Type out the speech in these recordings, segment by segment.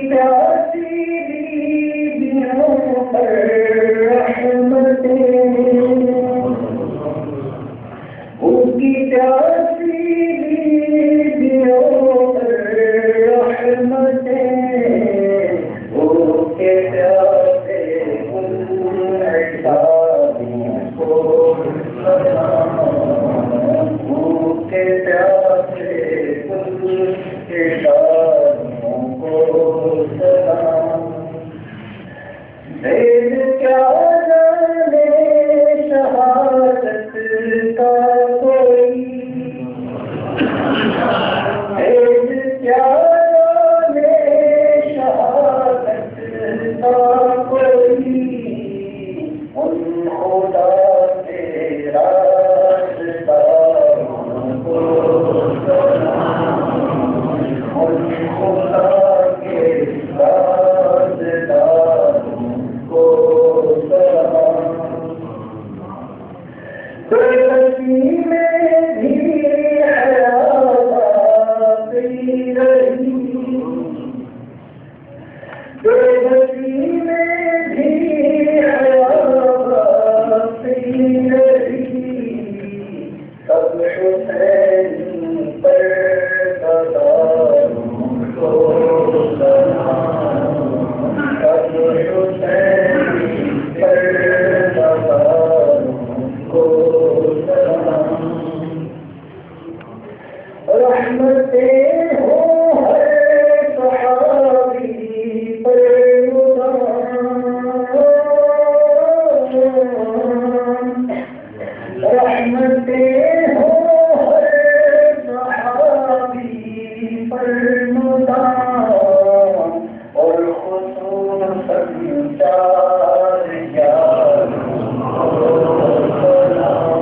پیاسی بیویوں پر رحمتیں، ان کی پیاسی بیویوں پر رحمتیں، ان کے پیاسے احسانوں کو سلام، ان کے پیاسے احسانوں کو سلام۔ دین کیا جانے شہادت کا کوئی، دین کیا جانے شہادت کا کوئی، ان خدا کے رازداروں کو سلام، ان خدا کے رازداروں کو سلام۔ بے بسی میں بھی حیات باقی رہی، بے بسی میں بھی حیات باقی رہی، سب حسین پر غداروں کو سلام، سب حسین پر غداروں کو سلام۔ رحمتیں ہوں ہر صحابی پر مدام، رحمتیں ہوں ہر صحابی پر مدام، اور خصوصاً چار یاروں کو سلام۔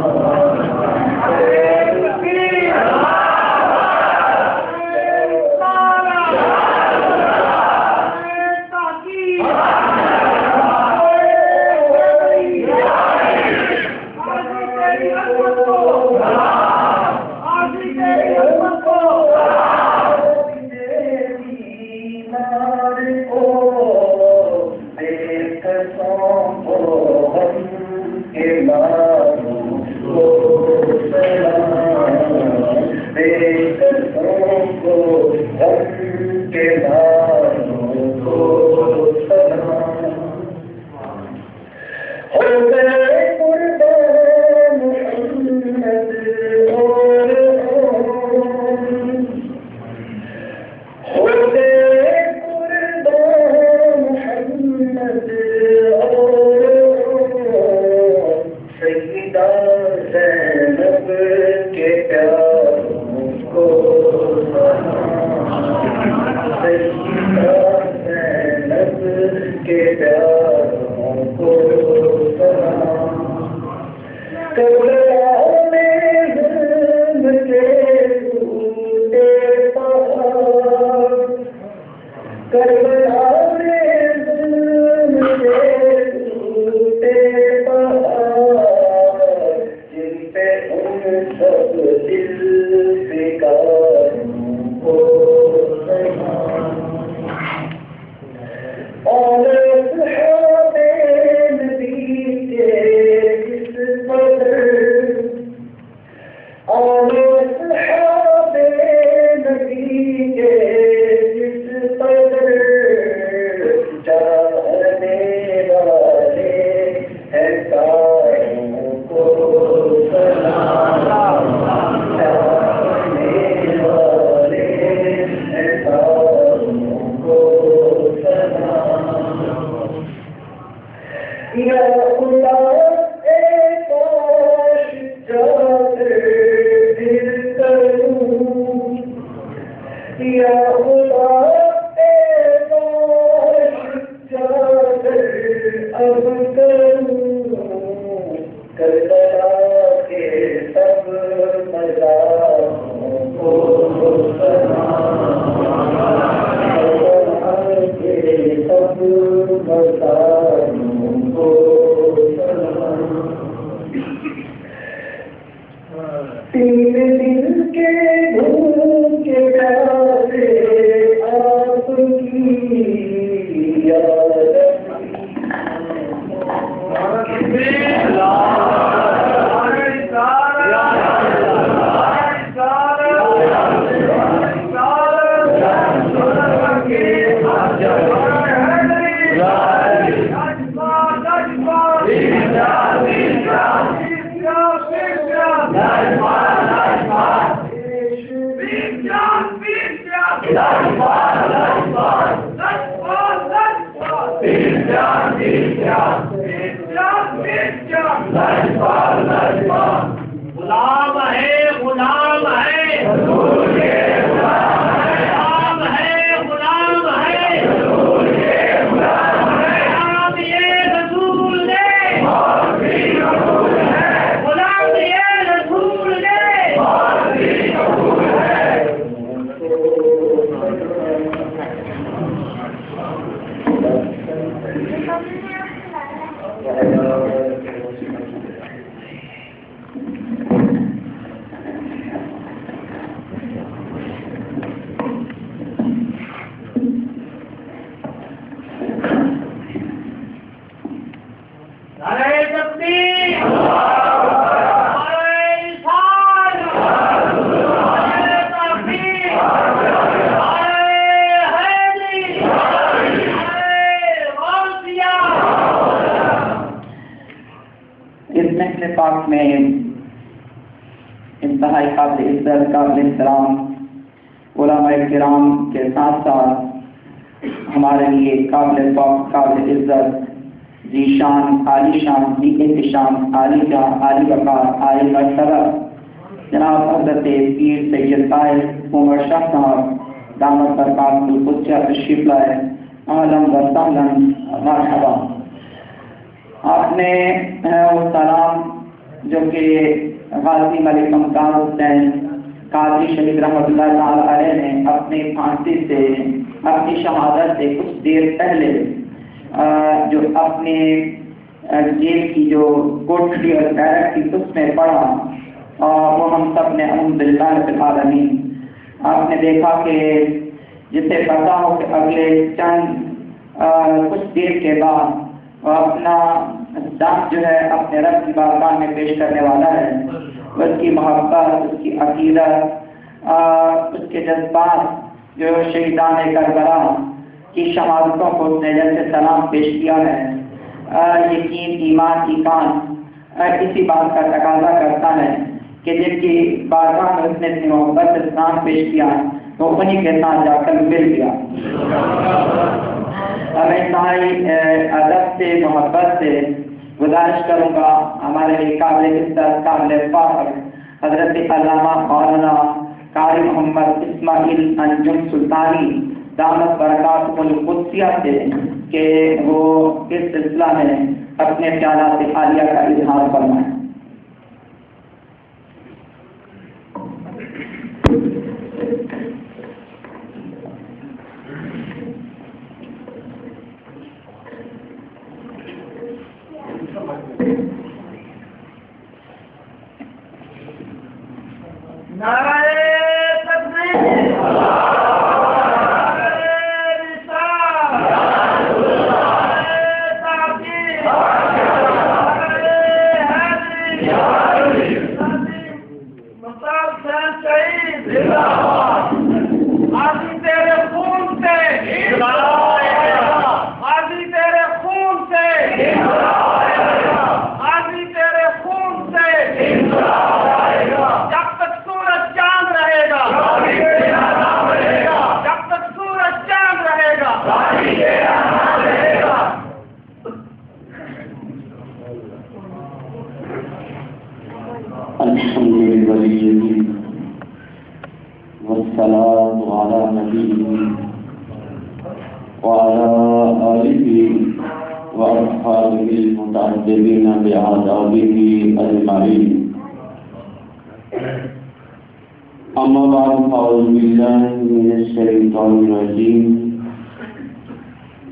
سب غلام ہے غلام ہے غلام ہے غلام ہے غلام یہ رسول نے غلام یہ رسول نے پاک میں انتہائی قابل عزت قابل احترام علماء کرام کے ساتھ ساتھ ہمارے لیے قابل فخر قابل عزت ذی شان عالی شان ذی احتشام عالی جاں عالی وقار عالی مرتبہ جناب حضرت پیر سید طاہر عمر شاہ صاحب دامت برکاتہ القدسیہ تشریف لائے اہلا و سہلا مرحبا۔ آپ نے وہ سلام جو کہ غازی ملک ممتاز حسین قادری شہید رحمۃ اللہ تعالی علیہ نے اپنی پھانسی سے اپنی شہادت سے کچھ دیر پہلے جو اپنے جیل کی جو کوٹری اور بیرک کی اس میں پڑھا اور وہ ہم سب نے الحمدللہ رب العالمین۔ آپ نے دیکھا کہ جسے پتا ہو کہ اگلے چند کچھ دیر کے بعد وہ اپنا دم جو ہے اپنے رب کی بارگاہ میں پیش کرنے والا ہے، اس کی محبت، اس کی عقیدت، اس کے جذبات جو شہیدان کربلا کی شہادتوں کو اس نے جیسے سلام پیش کیا ہے، یقین ایمان ایمان اسی بات کا تقاضا کرتا ہے کہ جن کی بارگاہ میں اس نے اپنی محبت سے سلام پیش کیا وہ انہیں کے ساتھ جا کر مل گیا۔ اب انتہائی ادب سے محبت سے گزارش کروں گا ہمارے لیے قابل عزت قابل فخر حضرت علامہ مولانا قاری محمد اسماعیل انجم سلطانی دامت برکاتہ القدسیہ سے کہ وہ اس سلسلہ میں اپنے خیالات عالیہ کا اظہار فرمائیں۔ أما بعد فأعوذ بالله من الشيطان الرجيم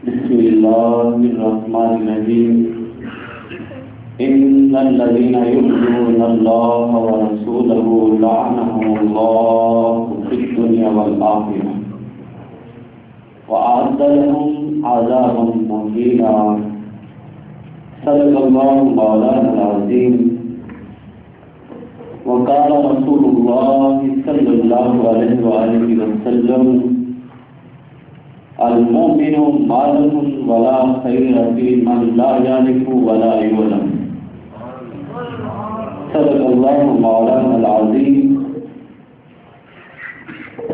بسم الله الرحمن الرحيم إن الذين يؤذون الله ورسوله لعنهم الله في الدنيا والآخرة وأعد لهم عذابا مهينا صدق الله مولانا العظيم وقال رسول الله صلى الله عليه وآله وسلم المؤمن مالك ولا خير في من لا يعرف ولا يعلم صدق الله مولانا العظيم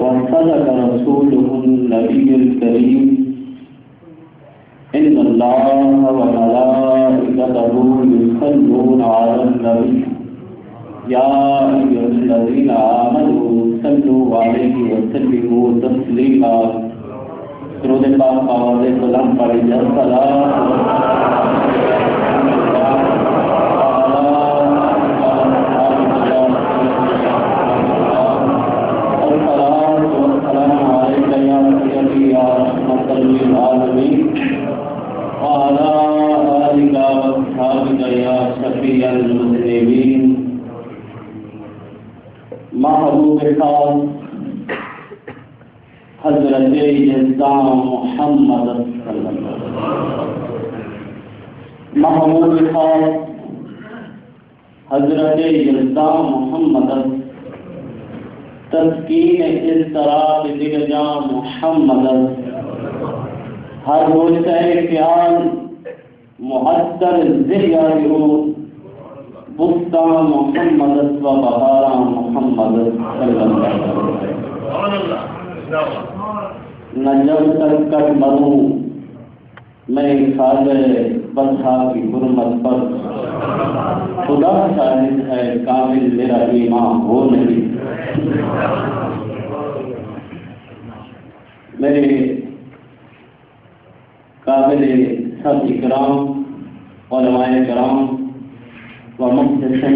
وصدق رسوله النبي الكريم إن الله وملائكته يصلون على النبي يا أيها الذين آمنوا صلوا عليه وسلموا تسليما. درود پاک آواز بلند پڑھیے. وعلى آلك وأصحابك يا شفيع المذنبين. محبوب خاص حضرت نظام محمد صلی اللہ علیہ وسلم. محبوب خاص حضرت نظام محمد تسکین اضطراب دل جاں محمد ہر روز خیال محضر ذریعہ بستان محمد و بہارا محمد صلی اللہ علیہ وسلم. نہ جب تک کٹ مروں میں خاجہ بطحا کی حرمت پر خدا شاہد ہے کامل میرا ایمان ہو نہیں. میرے قابل سب اکرام علماء کرام و محتشم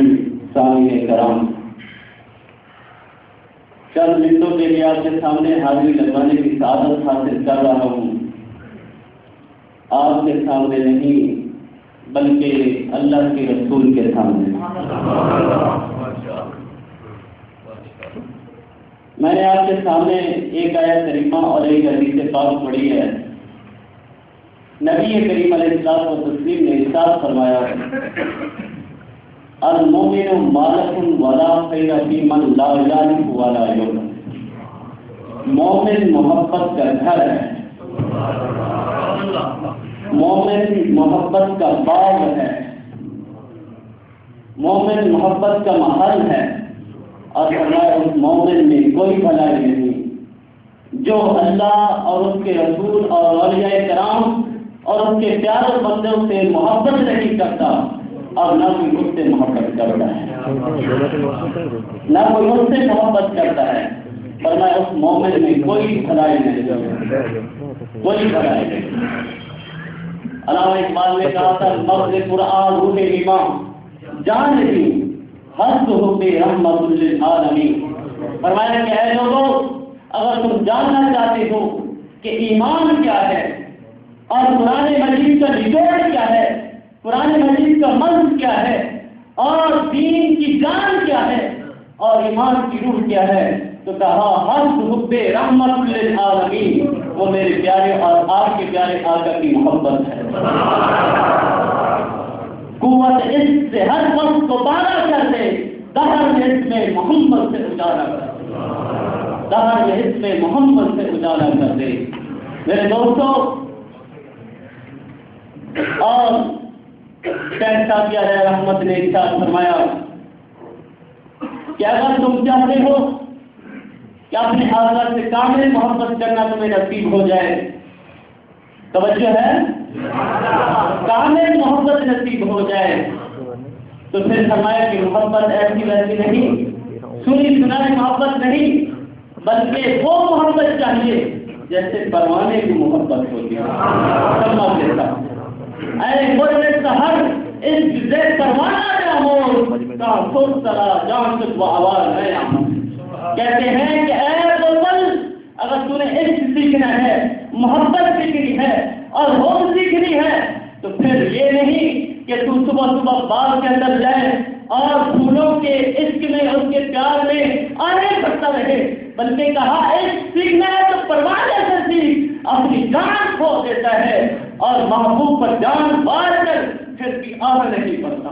سامعین کرام، چند منٹوں کے لیے آپ کے سامنے حاضری لگوانے کی سعادت حاصل کر رہا ہوں. آپ کے سامنے نہیں بلکہ اللہ کے رسول کے سامنے. میں نے آپ کے سامنے ایک آیت کریمہ اور ایک حدیث پاک پڑھی ہے. نبی کریم علیہ الصلوۃ والتسلیم نے ارشاد فرمایا المومن مالک ولا خیر فی من لا یعرف ولا یعلم. مومن محبت کا گھر ہے، مومن محبت کا باغ ہے، مومن محبت کا محل ہے. اور فرمایا اس مومن میں کوئی بھلائی نہیں جو اللہ اور اس کے رسول اور اولیاء کرام اور اس کے پیارے بندوں سے محبت نہیں کرتا اور نہ کوئی اس سے محبت کرتا ہے، نہ کوئی اس سے محبت کرتا ہے. فرمایا اس مومن میں کوئی بھلائی نہیں، کوئی بھلائی نہیں. علامہ اقبال نے کہا تھا مغز قرآن روح ایمان جان نہیں حسب حب رحمت للعالمین. فرمایا کہ اے لوگوں اگر تم جاننا چاہتے ہو کہ ایمان کیا ہے اور قرآن مجید کا نچوڑ کیا ہے، قرآن مجید کا منظر کیا ہے، اور دین کی جان کیا ہے اور ایمان کی روح کیا ہے، تو کہا حسب حب رحمت للعالمین، وہ میرے پیارے اور آپ کے پیارے آقا کی محبت ہے. قوت اس سے ہر وقت کو پارا کر دے، دہر میں اس میں محمد سے اجالا کر دے، دہر میں اس میں محمد سے اجالا کر دے. میرے دوستوں، اور شیخ صاحب علیہ رحمت نے ارشاد فرمایا کہ اگر تم چاہتے ہو کہ اپنے حضرت سے کامل محبت کرنا تمہیں نصیب ہو جائے، توجہ ہے، کامل محبت نصیب ہو جائے، تو پھر فرمایا کہ محبت ایسی ویسی نہیں، سنی سنائی محبت نہیں، بلکہ وہ محبت چاہیے جیسے پروانے کی محبت ہوتی ہے. سلام دیتا اے مرد سحر اس جزے پروانہ جامور کا سوچ سلا جان تک وہ آواز ہے. کہتے ہیں کہ اے بلبل اگر تُو نے عشق سیکھنا ہے، محبت سیکھنی ہے اور ہوم سیکھنی ہے، تو پھر یہ نہیں کہ تو صبح صبح باغ کے اندر جائے اور پھولوں کے عشق میں اس کے پیار میں آنے بڑھتا رہے، بلکہ کہا عشق سیکھنا ہے تو پروانے سے سیکھ. اپنی جان کھو دیتا ہے اور محبوب پر جان بار کر پھر بھی آہ نہیں پڑتا،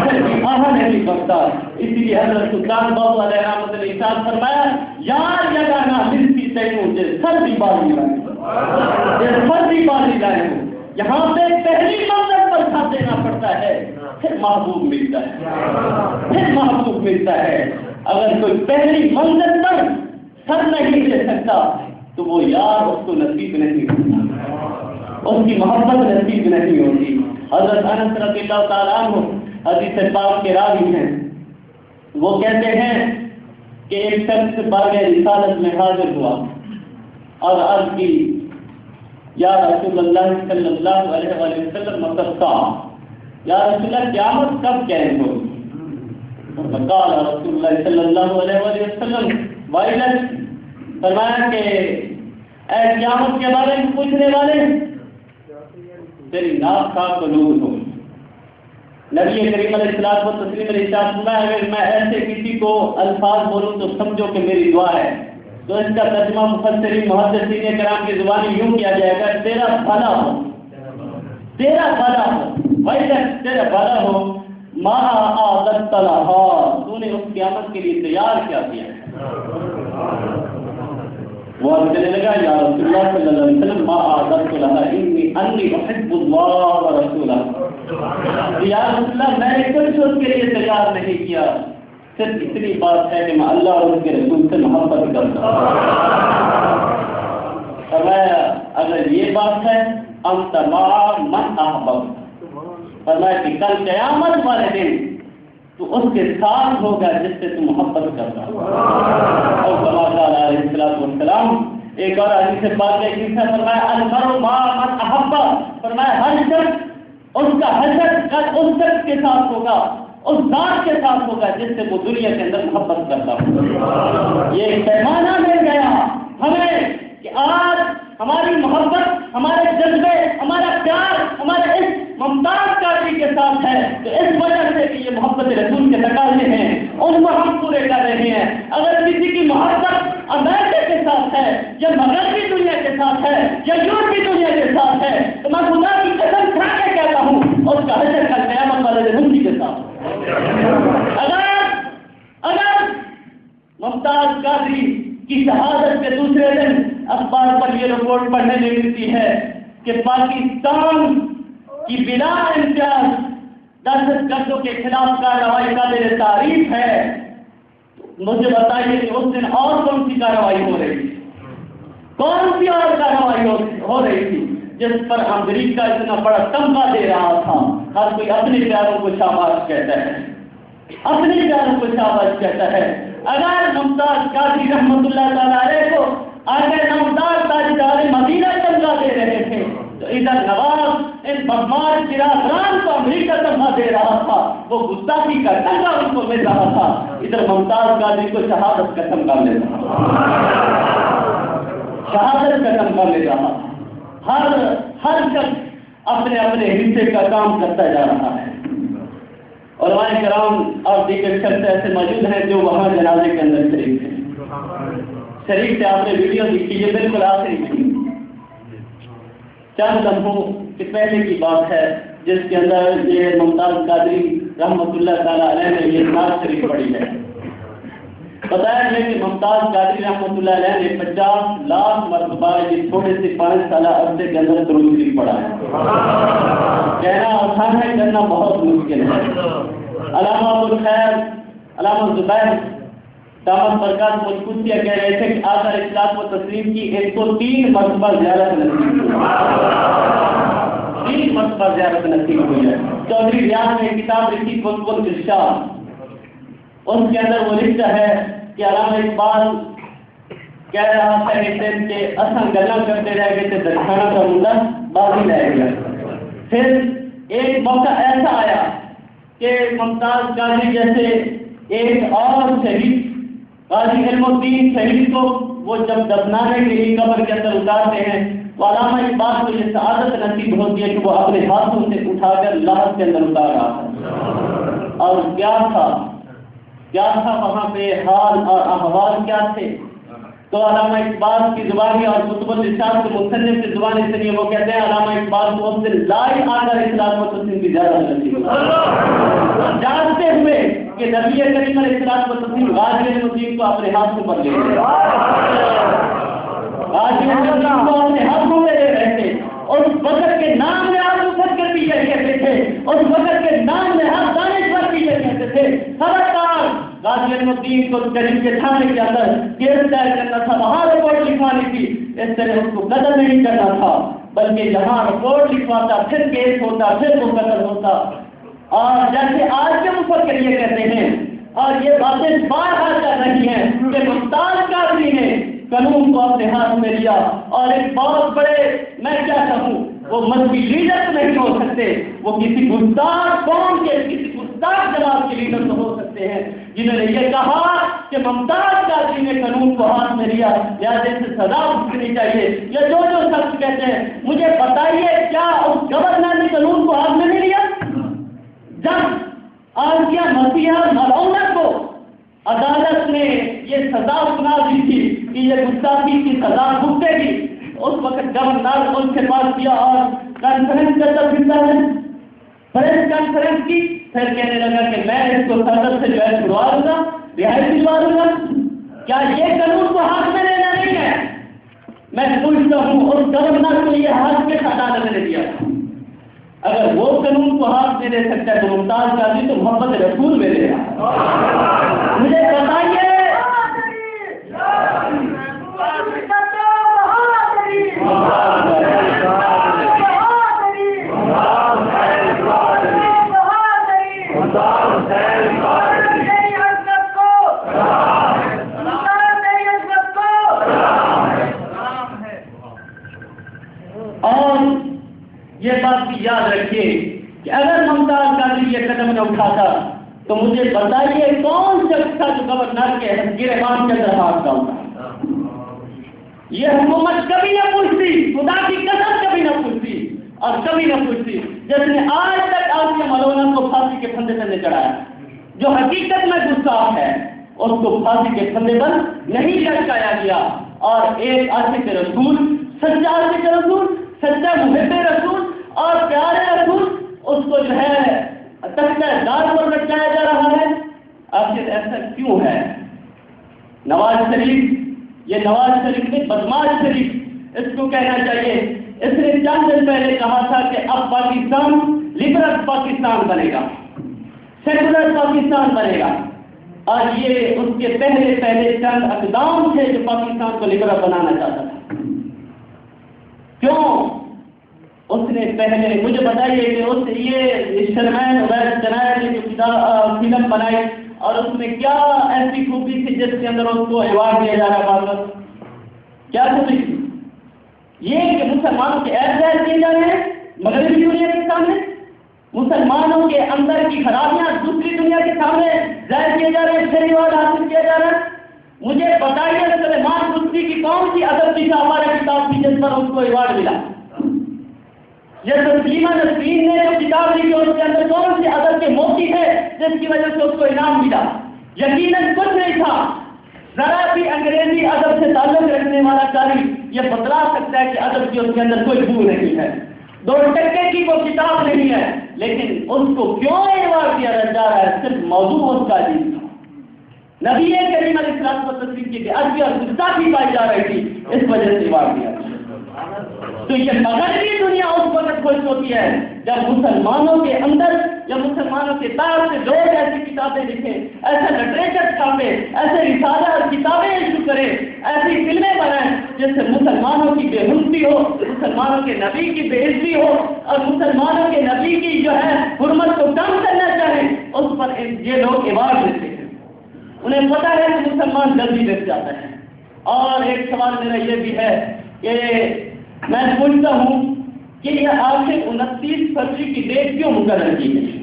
پھر بھی آہ نہیں پڑتا. اسی لیے حضرت سلطان بابو علیہ رحمت نے ارشاد فرمایا یار یگانا ملتی تینوں جس سر بھی باری لائے، جس سر بھی باری لائے. یہاں پہ پہلی منزل پر ساتھ دینا پڑتا ہے، پھر محبوب ملتا ہے، پھر محبوب ملتا ہے. اگر کوئی پہلی منزل پر سر نہیں دے سکتا تو وہ یار اس کو نصیب نہیں ہوتا، اس کی محبت نصیب نہیں ہوتی. حضرت انس رضی اللہ تعالیٰ عنہ حدیث پاک کے راوی ہیں. وہ کہتے ہیں کہ ایک شخص بارگاہ رسالت میں حاضر ہوا اور عرض کی یا رسول اللہ صلی اللہ علیہ وآلہ وسلم متى یا رسول اللہ قیامت کب قائم ہوگی؟ فقال رسول اللہ صلی اللہ علیہ وآلہ وسلم ویلک، فرمایا کہ اے قیامت کے بارے میں پوچھنے والے تیری ناک کا قلوب ہو. نبی کریم علیہ الصلوۃ والتسلیم نے ارشاد فرمایا اگر میں ایسے کسی کو الفاظ بولوں تو سمجھو کہ میری دعا ہے. تو اس کا ترجمہ مفسرین محدثین کرام کی زبانی یوں کیا جائے گا تیرا بھلا ہو، تیرا بھلا ہو، ویلک تیرا بھلا ہو، ما اعددت لها، تو نے اس قیامت کے لیے تیار کیا کیا ہے. وہ کہنے لگا یا رسول اللہ صلی اللہ علیہ وسلم ما اعددت لها انی احب اللہ ورسولہ. یا رسول اللہ میں نے کچھ اس کے لیے تیار نہیں کیا، صرف اتنی بات ہے کہ میں اللہ اور اس کے رسول سے محبت کرتا ہوں. فرمایا اگر یہ بات ہے انت مع من احببت، فرمایا کہ کل قیامت والے دن تو اس کے ساتھ ہوگا جس سے تو محبت کرتا ہے. اور کما قال علیہ الصلوۃ والسلام ایک اور حدیث پاک میں کس نے فرمایا المرء مع من احب، فرمایا ہر شخص اس کا حشر کل اس شخص کے ساتھ ہوگا، اس ذات کے ساتھ ہوگا جس سے وہ دنیا کے اندر محبت کرتا ہو. یہ ایک پیمانہ مل گیا ہمیں کہ آج ہماری محبت، ہمارے جذبے، ہمارا پیار، ہمارا عشق ممتاز قادری کے ساتھ ہے. تو اس وجہ سے کہ یہ محبت رسول کے تقاضے ہیں ان کو ہم پورے کر رہے ہیں. اگر کسی کی محبت امریکہ کے ساتھ ہے یا مغربی دنیا کے ساتھ ہے یا یورپی دنیا کے ساتھ ہے تو میں خدا کی قسم کھا کے کہتا ہوں اس کا حشر کل قیامت والے دن اسی کے ساتھ. اگر ممتاز قادری کی شہادت کے دوسرے دن اخبار پر یہ رپورٹ پڑھنے میں ملتی ہے کہ پاکستان کی بلا امتیاز دہشت گردوں کے خلاف کارروائی قابل تعریف ہے، مجھے بتائیے کہ اس دن اور کون سی کارروائی ہو رہی تھی، کون سی اور کارروائی ہو رہی تھی جس پر امریکہ اتنا بڑا تمغہ دے رہا تھا. ہر کوئی اپنے پیاروں کو شاباش کہتا ہے، اپنے پیاروں کو شاباش کہتا ہے. اگر ممتاز قادری رحمت اللہ تعالیٰ علیہ کو آگے نامدار تاجدار مدینہ تمغہ دے رہے تھے تو ادھر نواز ان بدماش برادران کو امریکہ تمغہ دے رہا تھا، وہ گستاخی کا تمغہ ان کو مل رہا تھا. ادھر ممتاز قادری کو شہادت کا تمغہ مل رہا تھا، شہادت کا تمغہ مل رہا تھا. ہر شخص اپنے اپنے حصے کا کام کرتا جا رہا ہے. علماء کرام اور دیگر شخص ایسے موجود ہیں جو وہاں جنازے کے اندر شریک ہیں. شریک سے آپ نے ویڈیو دیکھی، یہ بالکل آخری تھی، چند لمحوں کے پہلے کی بات ہے جس کے اندر یہ ممتاز قادری رحمت اللہ تعالیٰ علیہ نے یہ نعت شریف پڑھی ہے. بتایا گیا کہ ممتاز قادری رحمت اللہ علیہ نے 50 لاکھ مرتبہ یہ چھوٹے سے 5 سالہ عرصے کے اندر درود شریف پڑھا ہے. کہنا آسان ہے، کرنا بہت مشکل ہے. علامہ ابوالخیر علامہ زبیر دامت برکات مجکوسیہ کہہ رہے تھے کہ آقا علیہ الصلوۃ والتسلیم کی 103 مرتبہ زیارت نصیب ہوئی، 3 مرتبہ زیارت نصیب ہوئی ہے. چودھری ریاض نے کتاب لکھی قطب الارشاد، اس کے اندر وہ لکھتا ہے کہ علامہ اقبال کہہ رہا تھا کہ اصل گلا کرتے رہ گئے تھے درخانہ کا منڈا بازی رہ گیا. پھر ایک موقع ایسا آیا کہ ممتاز قادری جیسے ایک اور شہید غازی علم الدین شہید کو وہ جب دفنانے کے لیے قبر کے اندر اتارتے ہیں تو علامہ اقبال کو یہ سعادت نصیب ہوتی ہے کہ وہ اپنے ہاتھوں سے اٹھا کر لاش کے اندر اتار رہا ہے. اور کیا تھا وہاں پہ حال اور احوال کیا تھے. تو علامہ اقبال کی زبانی اور قطب الارشاد کے مصنف کی زبانی سے یہ وہ کہتے ہیں علامہ اقبال کو اس دن لائی آقا علیہ الصلوۃ والتسلیم کی زیادہ نصیب جانتے ہوئے کہ نبی کریم علیہ الصلوۃ والتسلیم غازی الدین کو اپنے ہاتھوں پر لے رہے غازی الدین کو اپنے ہاتھوں میں لے رہے تھے. اس وقت کے نام میں آپ اٹھ کر پیچھے کہتے تھے، اس وقت کے نام میں ہر دانشور پیچھے کہتے تھے. خبردار غازی الدین کو کریم کے تھانے کے اندر گرفتار کرنا تھا، وہاں رپورٹ لکھوانی تھی، اس طرح اس کو قتل نہیں کرنا تھا. بلکہ جہاں رپورٹ لکھواتا پھر کیس ہوتا پھر وہ قتل ہوتا. اور جیسے آج کے مفکر یہ کہتے ہیں اور یہ باتیں بارہا کر رہی ہیں کہ ممتاز قادری نے قانون کو اپنے ہاتھ میں لیا اور ایک بہت بڑے میں کیا کہوں وہ مذہبی لیڈر نہیں ہو سکتے، وہ کسی گستاخ قوم کے کسی گستاخ جماعت کے لیڈر تو ہو سکتے ہیں جنہوں نے یہ کہا کہ ممتاز قادری نے قانون کو ہاتھ میں لیا لہٰذا سے سزا بھگتنی چاہیے. یا جو شخص کہتے ہیں مجھے بتائیے کیا اس گورنر نے قانون کو ہاتھ میں نہیں لیا؟ جب آسیہ مسیحا ملعونہ کو عدالت نے یہ سزا سنا دی تھی کہ یہ گستاخی کی سزا بھگتے گی، اس وقت گورنر ان کے پاس کیا اور کانفرنس کا ترجمہ ہے پریس کانفرنس کی، پھر کہنے لگا کہ میں اس کو صدر سے جو ہے چھڑوا دوں گا، رہائی دلوا دوں گا. کیا یہ قانون کو ہاتھ میں لینا نہیں ہے؟ میں پوچھتا ہوں اس گورنر کو یہ ہاتھ کے عدالت نے دیا تھا. اگر وہ قانون کو ہاتھ میں لے سکتا ہے تو ممتاز قادری تو محمد رسول میں لے رہا. مجھے بتائیے اور یہ بات بھی یاد رکھیے کہ اگر ممتاز قادری یہ قدم نہ اٹھاتا تو مجھے بتائیے کون شخص تھا جو گورنر کے گرہان کے اندر ہاتھ ڈالتا. یہ حکومت کبھی نہ پوچھتی، خدا کی قسم کبھی نہ پوچھتی اور کبھی نہ پوچھتی جس نے آج تک آسیہ ملعونہ کو پھانسی کے پھندے پر نہیں چڑھایا. جو حقیقت میں گستاخ ہے اس کو پھانسی کے پھندے پر نہیں لٹکایا گیا. اور ایک عاشق رسول، سچا عاشق رسول، سچا محب رسول اور پیارے رسول، اس کو جو ہے تختہ دار پر لٹکایا جا رہا ہے. آخر ایسا کیوں ہے؟ نواز شریف، یہ نواز شریف نے بدماش شریف اس کو کہنا چاہیے، اس نے چند دن پہلے کہا تھا کہ اب پاکستان لبرل پاکستان بنے گا، سیکولر پاکستان بنے گا. اور یہ اس کے پہلے چند اقدام تھے جو پاکستان کو لبرل بنانا چاہتا تھا. کیوں؟ اس نے پہلے مجھے بتائیے کہ اس یہ شرمین عبید جنید نے جو فلم بنائی اور اس میں کیا ایسی خوبی تھی جس کے اندر اس کو ایوارڈ دیا جا رہا ہے؟ کیا خوبی تھی؟ یہ کہ مسلمانوں کے عیب ظاہر کیے جا رہے ہیں مغربی دنیا کے سامنے، مسلمانوں کے اندر کی خرابیاں دوسری دنیا کے سامنے ظاہر کیے جا رہے ہیں، پھر ایوارڈ حاصل کیا جا رہا ہے. مجھے بتائیے سلیمان رشدی کی کون سی ادب کی ہمارا کتاب تھی جس پر اس کو ایوارڈ ملا؟ یہ تسلیمہ نسرین نے جو کتاب لکھی اس کے اندر کون سی ادب کے موتی ہے جس کی وجہ سے اس کو انعام ملا؟ یقیناً کچھ نہیں تھا. ذرا بھی انگریزی ادب سے تعلق رکھنے والا قاری یہ بتلا سکتا ہے کہ ادب کی اس کے اندر کوئی بو نہیں ہے، 2 ٹکے کی وہ کتاب نہیں ہے، لیکن اس کو کیوں ایوارڈ دیا جا رہا ہے؟ صرف موضوع اس کا عجیب تھا. نبی کریم علیہ الصلوۃ والتسلیم کی عدل اور گستاخی پائی جا رہی تھی، اس وجہ سے ایوارڈ دیا. تو یہ مغربی دنیا اس وقت خوش ہوتی ہے جب مسلمانوں کے اندر یا مسلمانوں کے بعد سے لوگ ایسی کتابیں لکھیں، ایسا لٹریچر چھاپے، ایسے رسالہ اور کتابیں ایشو کریں، ایسی فلمیں بنائیں جس سے مسلمانوں کی بے حرمتی ہو، مسلمانوں کے نبی کی بے عزتی ہو اور مسلمانوں کے نبی کی جو ہے حرمت کو کم کرنا چاہیں، اس پر یہ لوگ ایوارڈ دیتے ہیں. انہیں پتہ ہے کہ مسلمان جلدی بچ جاتا ہے. اور ایک سوال میرا یہ بھی ہے کہ میں پوچھتا ہوں کہ یہ آخر 29 فروری کی ڈیٹ کیوں مقرر کی گئی؟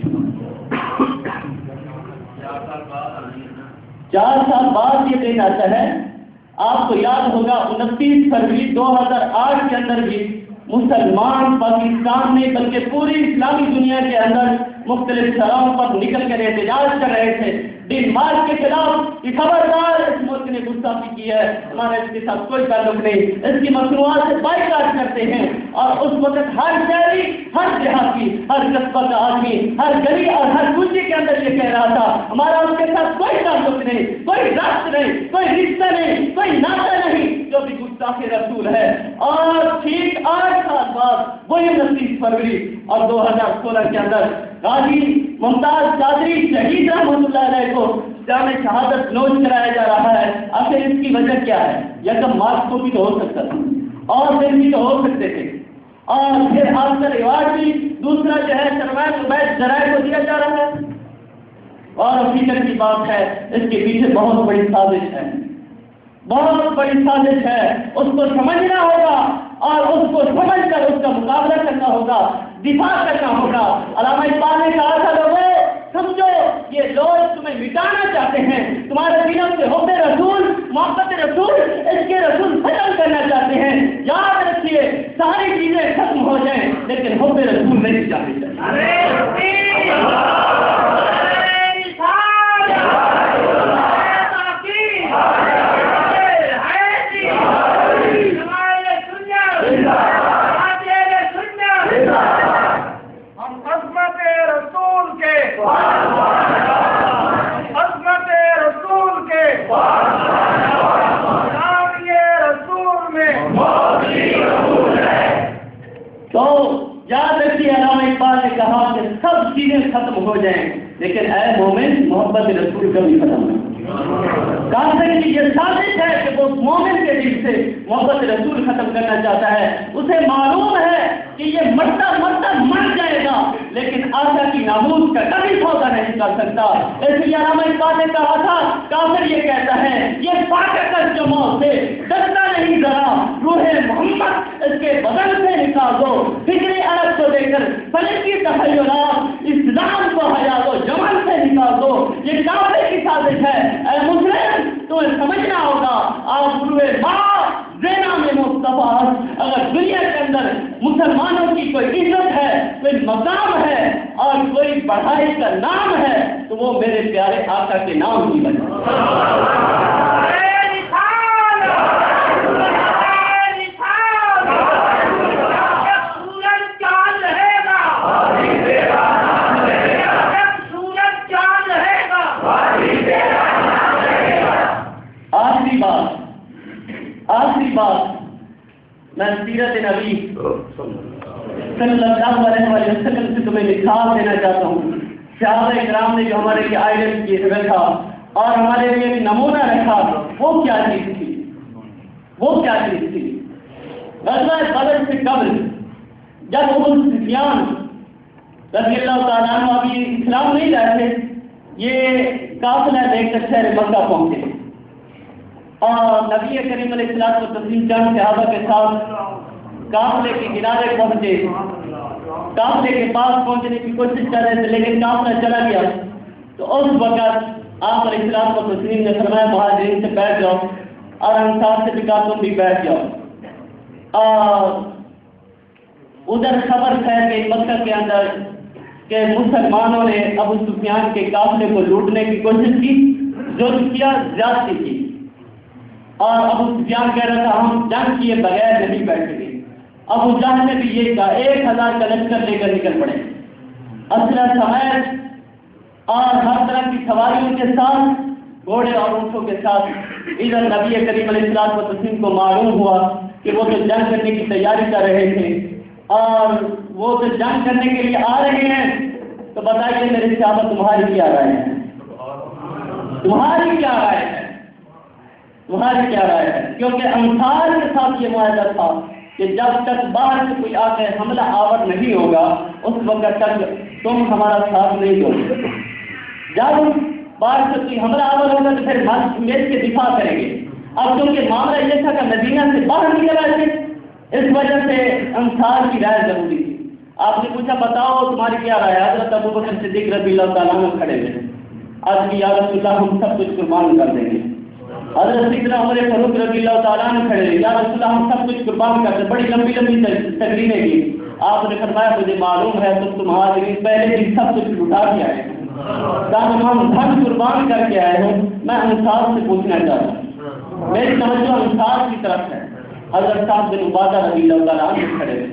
4 سال بعد یہ ڈیٹ آتا ہے. آپ کو یاد ہوگا 29 فروری 2008 کے اندر بھی مسلمان پاکستان میں بلکہ پوری اسلامی دنیا کے اندر مختلف شرحوں پر نکل کر احتجاج کر رہے تھے ڈنمارک کے خلاف کہ خبردار اس ملک نے گستاخی کی ہے، ہمارا اس کے ساتھ کوئی تعلق نہیں، اس کی مصنوعات سے بائیکاٹ کرتے ہیں. اور اس وقت ہر شہری، ہر دیہاتی، ہر قصبہ کا آدمی، ہر گلی اور ہر کوچے کے اندر یہ کہہ رہا تھا ہمارا اس کے ساتھ کوئی تعلق نہیں، کوئی ربط نہیں، کوئی رشتہ نہیں، کوئی ناطہ نہیں، جو بھی گستاخ رسول ہے. اور ٹھیک 8 سال بعد وہی 29 فروری اور 2016 کے اندر غازی ممتاز قادری شہید رحمۃ اللہ علیہ کو جام شہادت نوش کرایا جا رہا ہے. آخر اس کی وجہ کیا ہے؟ یکم مارچ کو بھی تو ہو سکتا تھا اور دن بھی تو ہو سکتے تھے. اور پھر آفٹر ایوارڈ بھی دوسرا جو ہے سرمایہ عبید ذرائع کو دیا جا رہا ہے. اور حقیقت کی بات ہے اس کے پیچھے بہت بڑی سازش ہے, بہت بڑی سازش ہے. اس کو سمجھنا ہوگا اور اس کو سمجھ کر اس کا مقابلہ کرنا ہوگا, دفاع کرنا ہوگا. علامہ اقبال نے کہا تھا لوگوں سمجھو یہ لوگ تمہیں مٹانا چاہتے ہیں, تمہارے دلوں سے حب رسول محبت رسول اس کے رسول ختم کرنا چاہتے ہیں. یاد رکھیے ساری چیزیں ختم ہو جائیں لیکن حب رسول نہیں جانے چاہیے. تو یاد رکھیے علامہ اقبال نے کہا کہ سب چیزیں ختم ہو جائیں لیکن اے مومن محبت رسول کبھی ختم نہیں. کافر کی یہ سازش ہے کہ وہ مومن کے دل سے محبت رسول ختم کرنا چاہتا ہے. اسے معلوم ہے کہ یہ مرتا مرتا مر جائے گا لیکن آقا کی ناموس کا کبھی سودا نہیں کر سکتا. اس لیے علامہ اقبال نے کہا تھا کافر یہ کہتا ہے یہ فاقہ جو موت سے ڈرتا نہیں ذرا, روح محمد اس کے بدن سے نکال دو, فکری عرب کو دے کر فلکی تخیلات اسلام کو حیا دو جمال سے نکال دو. یہ کافر کی سازش ہے. اے مسلم تمہیں سمجھنا ہوگا آپ روح ماں زینا میں مصطفیٰ اگر دنیا کے اندر مسلمانوں کی کوئی عزت ہے, کوئی مقام ہے اور کوئی بڑھائی کا نام ہے تو وہ میرے پیارے آقا کے نام کی وجہ. آخری بات میں سیرت نبی صلی اللہ علیہ وسلم سے تمہیں مثال دینا چاہتا ہوں. صحابہ کرام نے جو ہمارے لیے آئیڈل رکھا اور ہمارے لیے نمونہ رکھا وہ کیا چیز تھی, وہ کیا چیز تھی. غزوہ بدر سے قبل جب ابو سفیان رضی اللہ تعالیٰ عنہ ابھی اسلام نہیں لائے تھے, یہ قافلہ لے کر شہر مکہ پہنچے اور نبی کریم علیہ الصلوۃ والتسلیم چند صحابہ کے ساتھ قافلے کے کنارے پہنچے. قافلے کے پاس پہنچنے کی کوشش کر رہے تھے لیکن قافلہ چلا گیا. تو اس وقت آپ علیہ الصلوۃ والتسلیم نے فرمایا مہاجرین سے بیٹھ جاؤ اور انصار سے بھی کہا تم بھی بیٹھ جاؤ. اور ادھر خبر پھیل گئی مکہ کے اندر کہ مسلمانوں نے ابو سفیان کے قافلے کو لوٹنے کی کوشش کی, ظلم کیا, زیادتی کی. اور ابو سفیان کہہ رہا تھا ہم جنگ کیے بغیر نہیں بیٹھیں گے. ابو جہل نے بھی یہ کہا 1000 کا لشکر لے کر نکل پڑے اسلحہ سمیت اور ہر طرح کی سواریوں کے ساتھ, گھوڑے اور اونٹوں کے ساتھ. ادھر نبی کریم علیہ الصلوۃ والتسلیم کو معلوم ہوا کہ وہ تو جنگ کرنے کی تیاری کر رہے تھے اور وہ تو جنگ کرنے کے لیے آ رہے ہیں. تو بتائیے میرے صحابہ تمہاری کیا رائے ہے, تمہاری کیا رائے ہے, تمہاری کیا رائے ہے. کیونکہ انصار کے ساتھ یہ معاہدہ تھا کہ جب تک باہر سے کوئی آ کے حملہ آور نہیں ہوگا اس وقت تک تم ہمارا ساتھ نہیں دو گے. جب باہر سے کوئی حملہ آور ہوگا تو پھر مل کے دفاع کریں گے. اب کیونکہ معاملہ یہ تھا کہ مدینہ سے باہر نکل آئے تھے, اس وجہ سے انصار کی رائے ضروری تھی. آپ نے پوچھا بتاؤ تمہاری کیا رائے ہے. حضرت ابوبکر صدیق رضی اللہ تعالیٰ عنہ کھڑے ہوئے, آج کی یا رسول اللہ ہم سب کچھ قربان کر دیں گے. حضرت سیدنا عمر فاروق رضی اللہ تعالیٰ عنہ کھڑے ہوئے, یا رسول اللہ ہم سب کچھ قربان کر دیں. بڑی لمبی لمبی تقریریں کی. آپ نے فرمایا مجھے معلوم ہے تم تمہارے پہلے بھی سب کچھ لٹا کے آئے ہیں, ہم دھن قربان کر کے آئے ہوں. میں انصار سے پوچھنا چاہتا ہوں, میری توجہ انصار کی طرف ہے. حضرت صاحب بن عبادہ رضی اللہ تعالیٰ عنہ کھڑے ہوئے,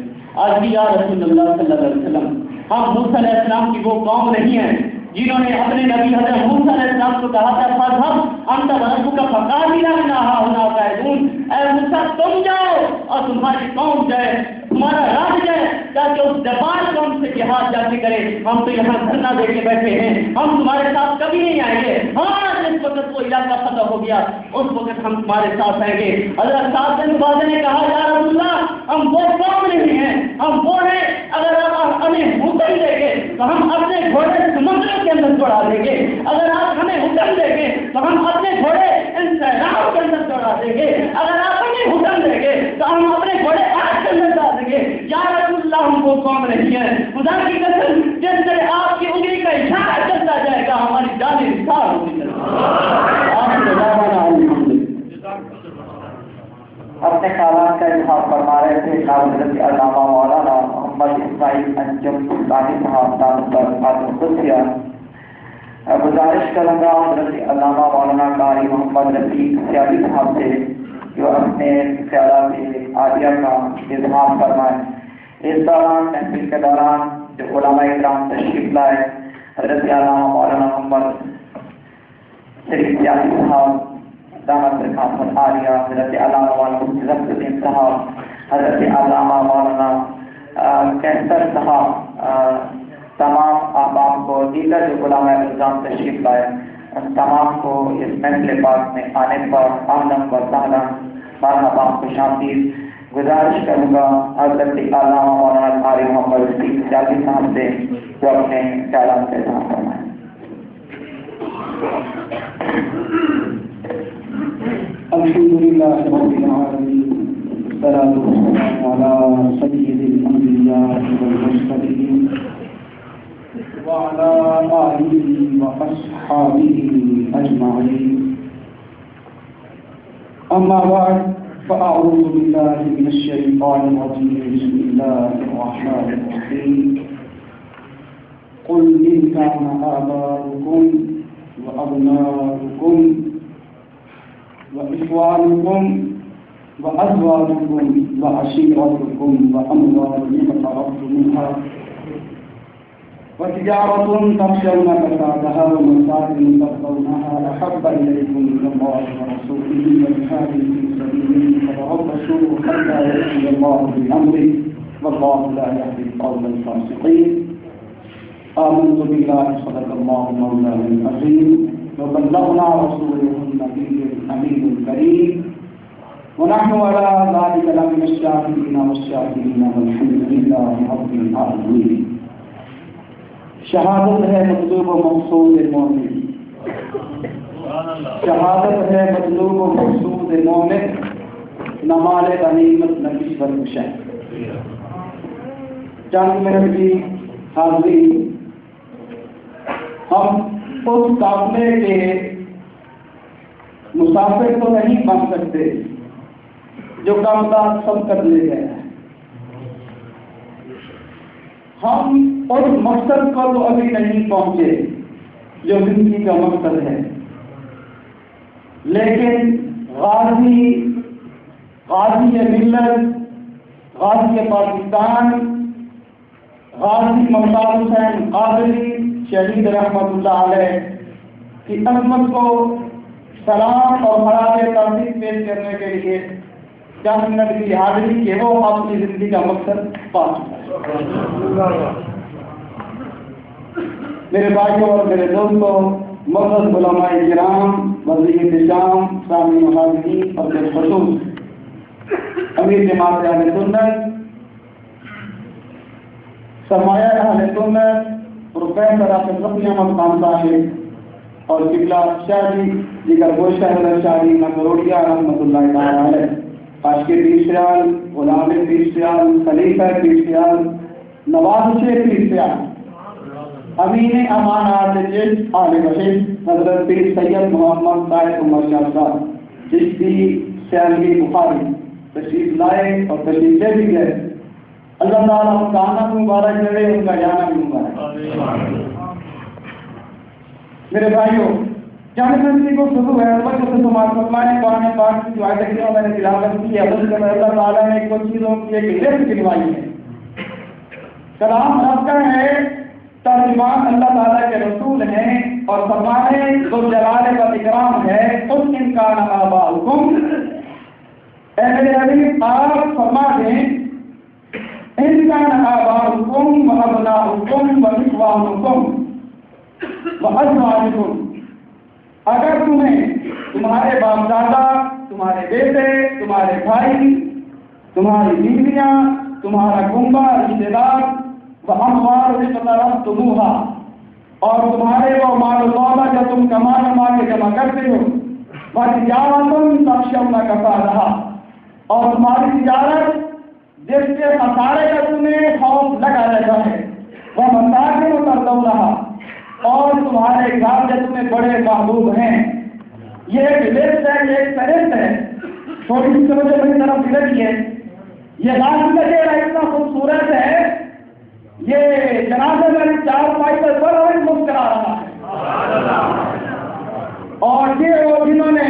آج بھی یا رسول اللہ صلی اللہ علیہ وسلم ہم موسیٰ علیہ السلام کی وہ قوم نہیں ہیں جنہوں نے اپنے نبی حضرت موسیٰ علیہ السلام کو کہا تھا فَاذْهَبْ أَنْتَ وَرَبُّكَ فَقَاتِلَا إِنَّا هَاهُنَا قَاعِدُونَ. اے موسیٰ تم جاؤ اور تمہاری قوم جائے, تمہارا راج جائے, تاکہ اس جبار قوم سے جہاد جا کے کرے. ہم تو یہاں دھرنا دے کے بیٹھے ہیں, ہم تمہارے ساتھ کبھی نہیں آئیں گے. ہاں جس وقت وہ علاقہ فتح ہو گیا اس وقت ہم تمہارے ساتھ آئیں گے. حضرت صاحب بن عبادہ نے کہا یا رسول اللہ ہم وہ قوم نہیں ہیں, ہم وہ ہیں اگر آپ ہمیں حکم دیں گے تو ہم اپنے گھوڑے سمندر کے اندر دوڑا دیں گے، اگر آپ ہمیں حکم دیں گے تو ہم اپنے گھوڑے ان سیلاب کے اندر دوڑا دیں گے، اگر آپ ہمیں حکم دیں گے تو ہم اپنے گھوڑے آگ کے اندر ڈال دیں گے۔ یا رسول اللہ ہم کو قوم رہی ہے، خدا کی قسم جس سے آپ کی انگلی کا اشارہ چلتا جائے گا ہماری جانیں انسان ہوگی۔ اپنے خیالات کا اظہار فرما رہے تھے حضرت علامہ مولانا محمد اسماعیل انجم سلطانی صاحب دامت برکاتہ القدسیہ۔ گزارش کروں گا حضرت علامہ مولانا قاری محمد رفیق سیالی صاحب سے جو اپنے خیالات عالیہ کا اظہار فرمائے۔ اس دوران محفل کے دوران جو علماء کرام تشریف لائے حضرت علامہ مولانا محمد شریف سیالی صاحب دامت برکاتہ العالیہ، حضرت علامہ مولانا مفتی ظفر الدین صاحب، حضرت علامہ مولانا کیسر صاحب، تمام احباب کو، دیگر جو علماء نظام تشریف لائے ان تمام کو اس محفل پاک میں آنے پر اہلاً و سہلاً مرحبا خوش آمدید۔ گزارش کروں گا حضرت علامہ مولانا قاری محمد رفیق سیالی صاحب سے جو اپنے خیالات کا اظہار فرمائیں۔ الحمدللہ رب العالمین، والصلاة والسلام علی سید الانبیاء والمرسلین وعلی آلہ واصحابہ اجمعین، اما بعد فاعوذ باللہ من الشیطان الرجیم، بسم اللہ الرحمن الرحیم۔ قل ان کان آباؤکم وابناؤکم وإخوانكم وأزواجكم وعشيرتكم وأموال اقترفتموها وتجارة تخشون كسادها ومساكن ترضونها أحب إليكم من الله ورسوله وجهاد في سبيله فتربصوا حتى يأتي الله بأمره والله لا يهدي القوم الفاسقين۔ آمنت بالله صدق الله مولانا العظيم وبلغنا رسوله النبي الأمين الكريم ونحن على ذلك لمن الشاهدين والشاكرين والحمد لله رب العالمين۔ شہادت ہے مطلوب و مقصود مومن، شہادت ہے مطلوب و مقصود مومن، نمال غنیمت نہ کشور کشا۔ چند منٹ کی حاضری، ہم اس قافلے کے مسافر تو نہیں بن سکتے جو قافلہ سب کر لے گئے ہیں، ہم اس مقصد کو تو ابھی نہیں پہنچے جو زندگی کا مقصد ہے، لیکن غازی ملت، غازی پاکستان، غازی ممتاز حسین قادری شہید رحمت اللہ علیہ کی عظمت کو سلام اور خراج تحسین پیش کرنے کے لیے چند منٹ کی حاضری کے وہ اپنی زندگی کا مقصد پا چکا ہے۔ میرے بھائیوں اور میرے دوستوں، معزز علماء کرام، وزیر شام، سامعین حاضرین اور بالخصوص امیر جماعت اہل سنت، سرمایہ اہل سنت پروفیسر آصف رفیع احمد خان صاحب اور قبلہ شاہ جی، دیگر گوشہ حضرت شاہ جی کروڑیا رحمۃ اللہ تعالیٰ علیہ، عاشق پیر سیال، غلام پیر سیال، خلیفہ پیر سیال، نواز شیخ پیر سیال، امین امانات جس آل بشیر حضرت پیر سید محمد طاہر عمر شاہ صاحب چشتی سیالگی بخاری تشریف لائے اور تشریف لے بھی گئے۔ اللہ تعالیٰ ان کا آنا مبارک کرے، ان کا جانا بھی مبارک۔ میرے بھائیوں، چند منٹ کو شروع ہے وقت سے سماعت فرمائیں قرآن پاک کی جو آیتیں میں نے تلاوت کی ہے، اس میں اللہ تعالیٰ نے کچھ چیزوں کی ایک لسٹ گنوائی ہے۔ کلام رب کا ہے، ترجمان اللہ تعالیٰ کے رسول ہیں اور فرمانے ذو جلال و اکرام ہے، قل ان کان آباؤکم، اے میرے حبیب آپ فرما دیں ان کان آباؤکم و ابناؤکم و اخوانکم و ازواجکم، اگر تمہارے باپ دادا، تمہارے بیٹے، تمہارے بھائی، تمہاری بیویاں، تمہارا کنبہ رشتے دار وہموار تمہا اور تمہارے وہ مال و دولت جو تم کما کے جمع کرتے ہو وتجارتن تخشون کسادھا اور تمہاری تجارت جس کے خسارے کا تمہیں خوف لگا رہتا ہے وہ مساکن ترضونہا اور تمہارے گھر جو تمہیں بڑے محبوب ہیں. یہ ایک لسٹ ہے, یہ ایک فہرست ہے. چھوٹی سی سمجھو میری طرف رکھیے. یہ رات کا چہرہ اتنا خوبصورت ہے, یہ جنازے میں 4 پائی پر بڑا مسکرا رہا ہے. اور یہ وہ جنہوں نے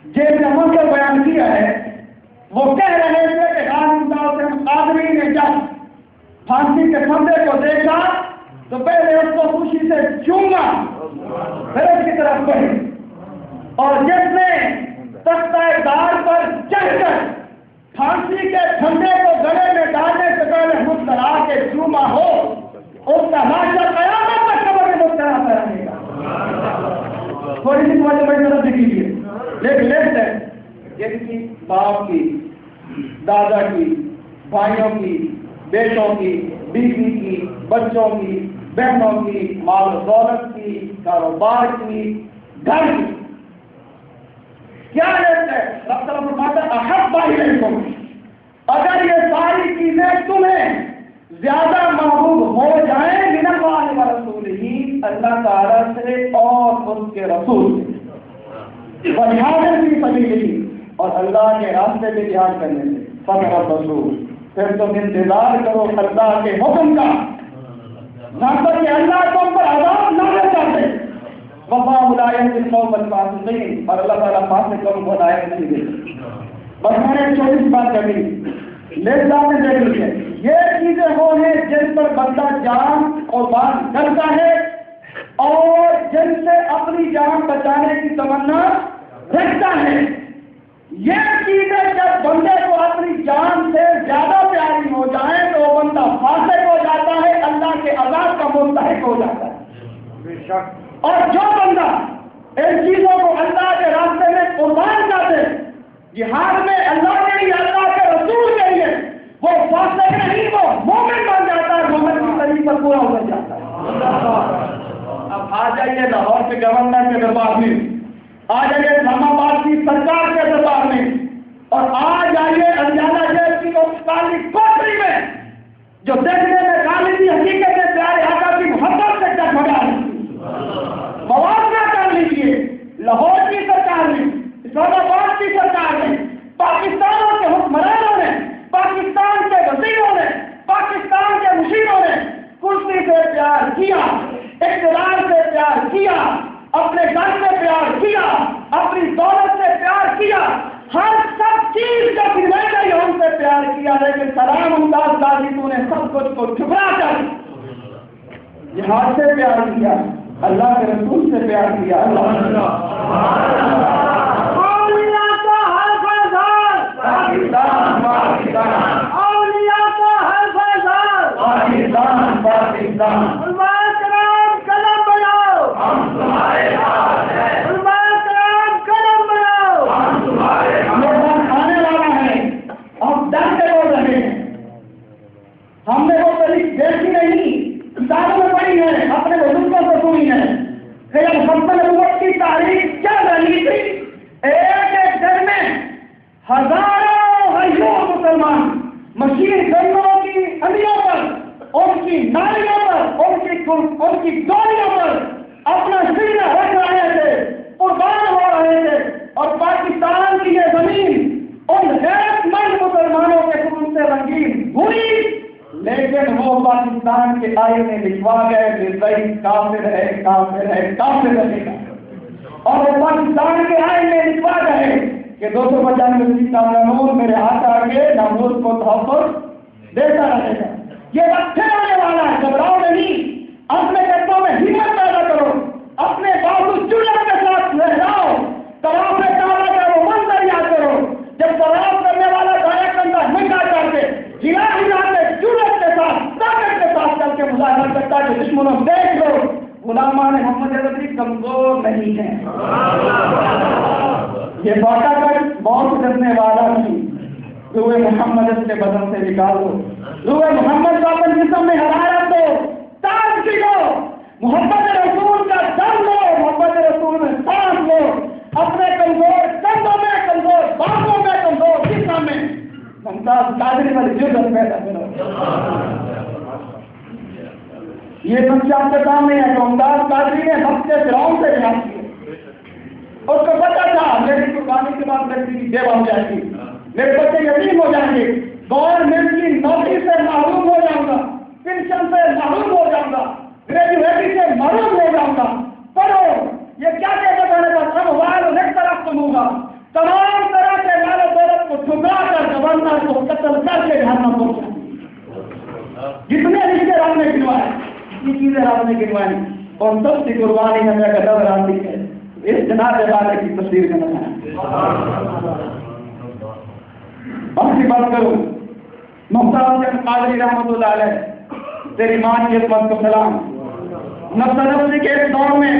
جیسے منظر بیان کیا ہے وہ کہہ رہے تھے کہ آدمی نے جب پھانسی کے پھندے کو دیکھا تو پہلے اس کو خوشی سے چوما, پھر اس کی طرف بڑھی, اور جس نے تختہ دار پر چڑھ کر پھانسی کے پھندے کو گلے میں ڈالنے سے پہلے مسکرا کے چوما ہو, اس کا لاشا قیامت تک قبر میں مسکراتا رہے گا. تھوڑی سی توجہ میری طرف دیکھیے. ایک لسٹ ہے جن کی باپ کی, دادا کی, بھائیوں کی, بیٹوں کی, بیوی کی, بچوں کی, بہنوں کی, مال و دولت کی, کاروبار کی, گھر کی. کیا لسٹ ہے؟ رب تعالیٰ فرماتا ہے احب الیکم, اگر یہ ساری چیزیں تمہیں زیادہ محبوب ہو جائیں من اللہ و رسولہ, اللہ تعالیٰ سے اور اس کے رسول سے, وجہاد فی سبیلہ اور اللہ کے راستے میں جہاد کرنے سے, فتربصوا پھر تم انتظار کرو اللہ کے حکم کا, جہاں تک کہ اللہ تم پر عذاب نازل کر دے. واللہ لا یہدی القوم الفاسقین, اور اللہ تعالیٰ فاسق قوم کو ہدایت نہیں دیتا. بس میں نے ایک چھوٹی سی بات کر دی, لہذا میں دیکھ لیجیے یہ چیزیں وہ ہیں جن پر بندہ جان قربان کرتا ہے اور جن سے اپنی جان بچانے کی تمنا رکھتا ہے. یہ چیزیں جب بندے کو اپنی جان سے زیادہ پیاری ہو جائیں تو وہ بندہ فاسق ہو جاتا ہے, اللہ کے عذاب کا مستحق ہو جاتا ہے. اور جو بندہ ان چیزوں کو اللہ کے راستے میں قربان کر دے, جہاد میں اللہ کے لیے, اللہ کے رسول کے لیے, وہ فاسق نہیں, وہ مومن بن جاتا ہے, مومن کی طریق پر پورا ہو جاتا ہے. اب آ جائیے لاہور کے گورنر کے دربار میں, آ جائیے اسلام آباد کی سرکار کے دربار میں, اور آ جائیے انجانا جیل کی کالی کوٹری میں جو دیکھنے میں کالی کی حقیقت میں پیارے آقا کی محبت سے جگمگا رہی ہے. موازنہ کر لیجیے لاہور کی سرکار نے, اسلام آباد کی سرکار نے, پاکستانوں کے حکمرانوں نے, پاکستان کے وزیروں نے, پاکستان کے مشیروں نے کرسی سے پیار کیا, اقتدار سے پیار کیا, اپنے گھر سے پیار کیا, اپنی دولت سے پیار کیا, ہر سب چیز کا پھر میں نے ہم سے پیار کیا, لیکن سلام ممتاز غازی تو نے سب کچھ کو ٹھکرا کر جہاد سے پیار کیا, اللہ کے رسول سے پیار کیا. اولیاء کا ہر فیضان, پاکستان پاکستان اولیاء کا ہر فیضان, پاکستان پاکستان علماء کرام قلم بناؤ, ہم تمہارے ساتھ ہیں, علماء کرام قلم بناؤ. ہم تمہارے ہمیں آنے والا ہے, ہم ڈر کے بول رہے ہیں. ہم نے وہ تاریخ دیکھی نہیں, کتابوں میں پڑھی ہے, اپنے بزرگوں سے سنی ہے کہ جب حسن نبوت کی تاریخ چل رہی تھی, ایک ایک گھر میں ہزاروں مسلمان مشین گنوں کی ہڈیوں پر, ان کی نالیوں پر, ان کی گولیوں پر اپنا سینہ رکھ رہے تھے, قربان ہو رہے تھے, اور پاکستان کی یہ زمین ان غیرت مند مسلمانوں کے خون سے رنگین ہوئی, لیکن وہ پاکستان کے آئین میں لکھوا گئے کہ کافر ہے, کافر ہے, کافر رہے گا. اور وہ پاکستان کے آئین میں لکھوا گئے کہ 295 کا قانون میرے ہاتھ آ کے ناموس کو تحفظ دیتا رہے گا. یہ وقت پھر آنے والا ہے, گھبراؤ نہیں, اپنے قدموں میں ہمت پیدا کرو, اپنے بازو چولہے کے ساتھ لہراؤ, طواف کعبہ کا وہ منظر یاد کرو جب طواف کرنے والا دائیں کندھا ننگا کر کے ہلا ہلا کے جرأت کے ساتھ, طاقت کے ساتھ چل کے مظاہرہ کرتا ہے کہ دشمنوں دیکھ لو غلامان محمد عربی کمزور نہیں ہیں. یہ واقعہ بہت ڈرنے والا تھی, روح محمد اس کے بدن سے نکال دو، روح محمد کو اپنے جسم میں حرارت دو، تازگی دو، محبت رسول کا دم لو، محبت رسول میں سانس لو، اپنے کمزور کندھوں میں، کمزور بازوں میں، کمزور جسم میں ممتاز قادری والی جرأت پیدا کرو۔ یہ سب آپ کے سامنے ہے کہ ممتاز قادری نے وقت کے فرعون سے جہاد کیا۔ اس کو پتا تھا میری قربانی کے بعد میری بیوی بیوہ ہو جائے گی، میرے بچے یتیم ہو جائیں گے، گورنمنٹ کی نوکری سے محروم ہو جاؤں گا، پینشن سے محروم ہو جاؤں گا، گریجویٹی سے محروم ہو جاؤں گا۔ پڑھو یہ کیا کہتا تھا کہ سب وال ایک طرف تم ہوگا، تمام طرح کے مال و دولت کو ٹھکرا کر گورنر کو قتل کر کے جہنم پہنچا۔ جتنے رشتے رب نے گنوائے، یہ چیزیں رب نے گنوائی، اور سب کی قربانی ہمیں کا ڈر آتی ہے اس جناب والے کی تصویر میں نظر اب کی بات کروں ممتاز قادری رحمۃ اللہ علیہ، تیری ماں کی عظمت کو سلام۔ نفس نفسی کے اس دور میں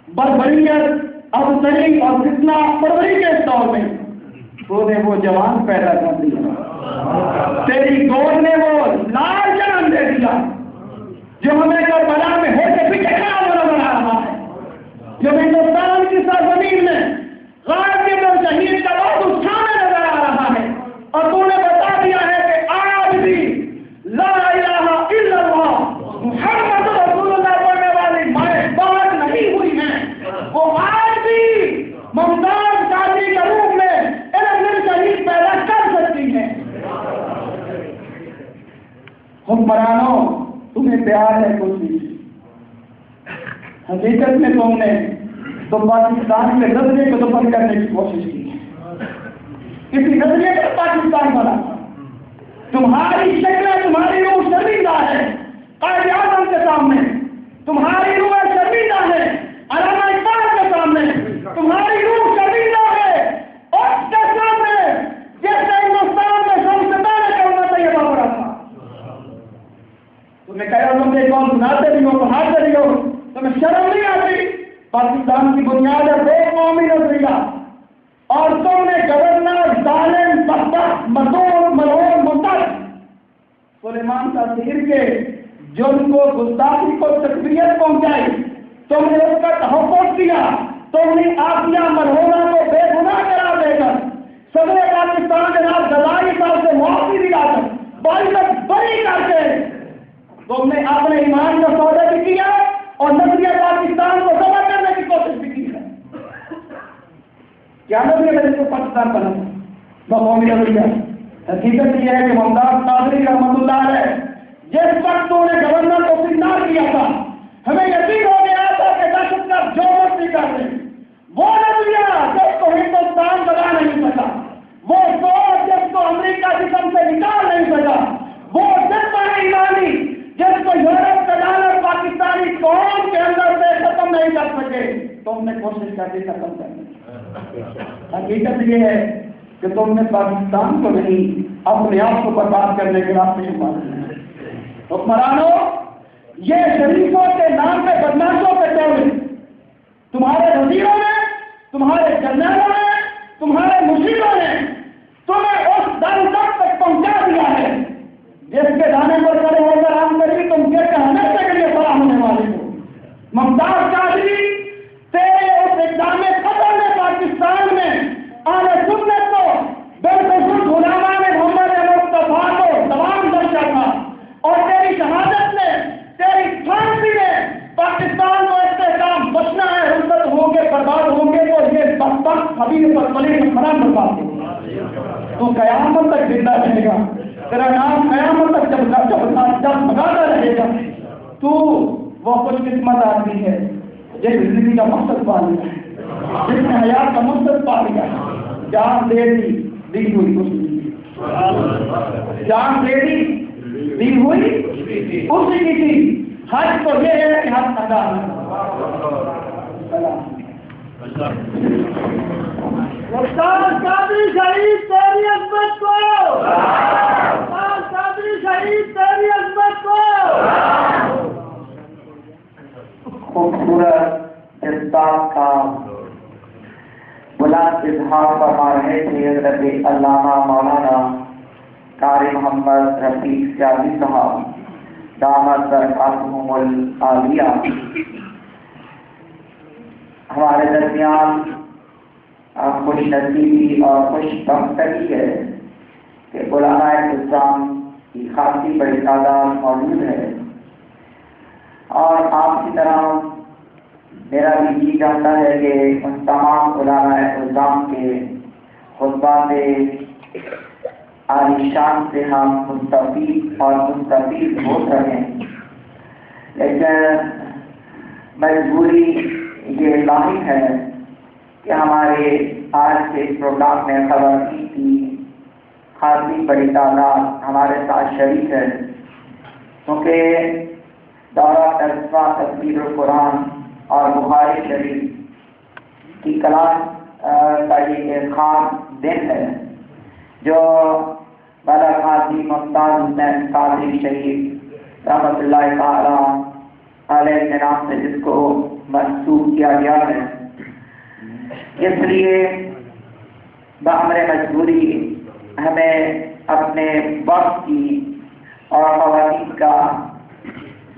بربریت، ابتری اور فتنہ پروری کے اس دور میں تو نے وہ جوان پیدا کر دیا، تیری گود نے وہ لال جنم دے دیا جو ہمیں کربلا میں ہو کے پیچھے نظر آ رہا ہے، جو ہندوستان کی سرزمین میں غازی اور شہید کا بہت اٹھانے نظر آ رہا ہے، اور تو نے بتا دیا ہے کہ آج بھی لا الہ الا اللہ محمد رسول اللہ پڑھنے والی مائیں بات نہیں ہوئی ہیں، وہ آج بھی ممتاز قادری کے روپ میں علم شہید پیدا کر سکتی ہیں۔ حکمرانوں تمہیں پیار ہے کچھ بھی، حقیقت میں تم نے تو پاکستان کے نظریے کو دفن کرنے کی کوشش کی ہے، کسی نظریے پر پاکستان بنا، تمہاری شکلیں، تمہاری روح شرمندہ ہے قائد اعظم کے سامنے، تمہاری روح شرمندہ ہے علامہ اقبال کے سامنے، تمہاری روح شرمندہ ہے اس کے سامنے جس نے ہندوستان میں سب سے پہلے کلمہ طیبہ پڑھا تھا۔ تمہیں کہا تم نے کون سناتے بھی ہو، پڑھاتے بھی ہو، تمہیں شرم نہیں آتی؟ پاکستان کی بنیاد ہے دو قومی نظریہ، اور تم نے گورنر ظالم بدبخت مزدور ملعون مرتد سلیمان تاثیر کے جرم کو گستاخی کو تقویت پہنچائی، تم نے اس کا تحفظ کیا، تم نے آسیہ مرحومہ کو بے گناہ قرار دے کر صدر پاکستان جناب غزالی صاحب سے معافی دلا کر باعزت بری کر کے تم نے اپنے ایمان کا سودا بھی کیا اور نظریہ پاکستان کو جمع کرنے کی کوشش بھی کی ہے۔ کیا نظریہ ہے جس کو پاکستان بنا بقومی نظریہ؟ حقیقت یہ ہے کہ ممتاز قادری رحمۃ اللہ علیہ جس وقت تو نے گورنر کو سگنال کیا تھا، ہمیں یقین ہو گیا تھا کہ دہشت گرد جو مرضی کر دیں، وہ نظریہ جس کو ہندوستان بنا نہیں سکا، وہ سوچ جس کو امریکہ جسم سے نکال نہیں سکا، وہ جذبہ ایمانی جس کو یورپ کا ڈالر پاکستانی قوم کے اندر سے ختم نہیں کر سکے، تم نے کوشش کر دی ختم کرنے کی۔ حقیقت یہ ہے کہ تم نے پاکستان کو نہیں اپنے آپ کو برباد کرنے کے راستے میں پاس۔ حکمرانوں یہ شریفوں کے نام پہ بدماشوں پہ چوڑے، تمہارے وزیروں نے، تمہارے جنرلوں نے، تمہارے مشیروں نے تمہیں اس در تک پہنچا دیا ہے جس کے دانے پر کھڑے ہو کر عام کری تم کے ہمیشہ کے لیے فراہ ہونے والے ہو۔ ممتاز قادری تیرے اس اقدام قتل نے پاکستان میں اہل سنت کو بالخصوص غلامان محمد مصطفیٰ کو تمام درجہ تھا، اور تیری شہادت نے، تیری پھانسی نے پاکستان کو استحکام بچنا ہے، رخصت ہوں گے، برباد ہوں گے تو یہ بدبخت حبیب پر پلی میں حرام برباد ہوگا، تو قیامت تک زندہ رہے گا، تیرا نام قیامت تک جب بگاتا رہے گا۔ تو وہ خوش قسمت آدمی ہے جس زندگی کا مقصد پا لیا ہے، جس نے حیات کا مقصد پا لیا ہے، جان دے دی ہوئی کچھ نہیں، جان دے دی ہوئی اسی کی تھی۔ حج تو یہ ہے کہ حج ادا ممتاز قادری شہید تیری عظمت کو، ممتاز قادری شہید تیری عظمت کو۔ خوبصورت الطاف کا بلند اظہار فرما رہے تھے حضرت علامہ مولانا قاری محمد رفیق سیاسی صاحب دامت برکاتہم العالیہ ہمارے درمیان خوش نصیبی اور خوش بختگی ہے کہ علماء اسلام کی خاصی بڑی تعداد موجود ہے، اور آپ کی طرح میرا بھی جی چاہتا ہے کہ ان تمام علماء اسلام کے خطبات عالی شان سے ہم مستفید اور مستفید ہو سکیں، لیکن مجبوری یہ لاحق ہے کہ ہمارے آج کے پروگرام میں خواتین کی خاصی بڑی تعداد ہمارے ساتھ شریک ہے، کیونکہ دورہ ترجمہ تفسیر القرآن اور بخاری شریف کی کلاس کا یہ ایک خاص دن ہے جو بالا قاضی ممتاز حسین قادری شریف رحمۃ اللہ تعالی علیہ کے نام سے جس کو منسوب کیا گیا ہے۔ اس لیے بہمر مجبوری ہمیں اپنے وقت کی اور خواتین کا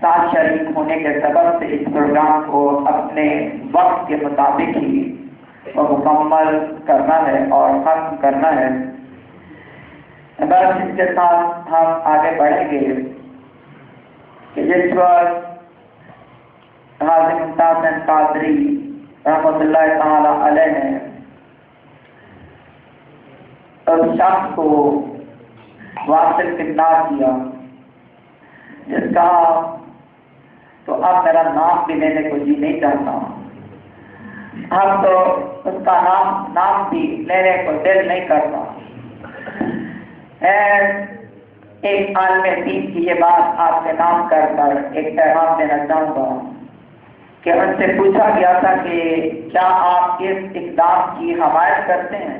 ساتھ شریک ہونے کے سبب سے اس پروگرام کو اپنے وقت کے مطابق ہی مکمل کرنا ہے اور ختم کرنا ہے۔ بس اس کے ساتھ ہم آگے بڑھیں گے کہ جس وقت حاضر ممتاز حسین قادری رحمۃ اللہ تعالی علیہ نے اس شخص کو واصل کردار کیا جس کا تو اب میرا نام بھی لینے کو جی نہیں چاہتا، اب تو اس کا نام بھی لینے کو دل نہیں کرتا۔ ایک عالم دین کی یہ بات آپ کے نام کر ایک پیغام دینا چاہوں گا کہ ان سے پوچھا گیا تھا کہ کیا آپ اس اقدام کی حمایت کرتے ہیں؟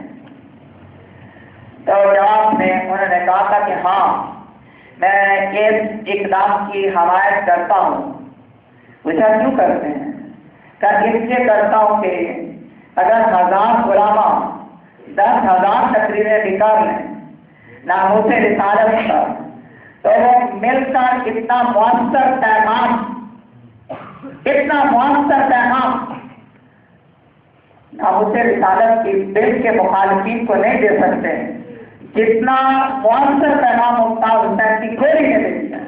تو جواب میں انہوں نے کہا تھا کہ ہاں میں اس اقدام کی حمایت کرتا ہوں۔ پوچھا کیوں کرتے ہیں؟ کہ اس لیے کرتا ہوں کہ اگر 1000 علماء 10,000 تقریریں نکال لیں ناموس رسالت کا تو وہ مل کر اتنا مؤثر پیغام ناموس رسالت کی بل کے مخالفین کو نہیں دے سکتے جتنا مؤثر پیغام ممتاز حسین کی گولی نے دے دیا۔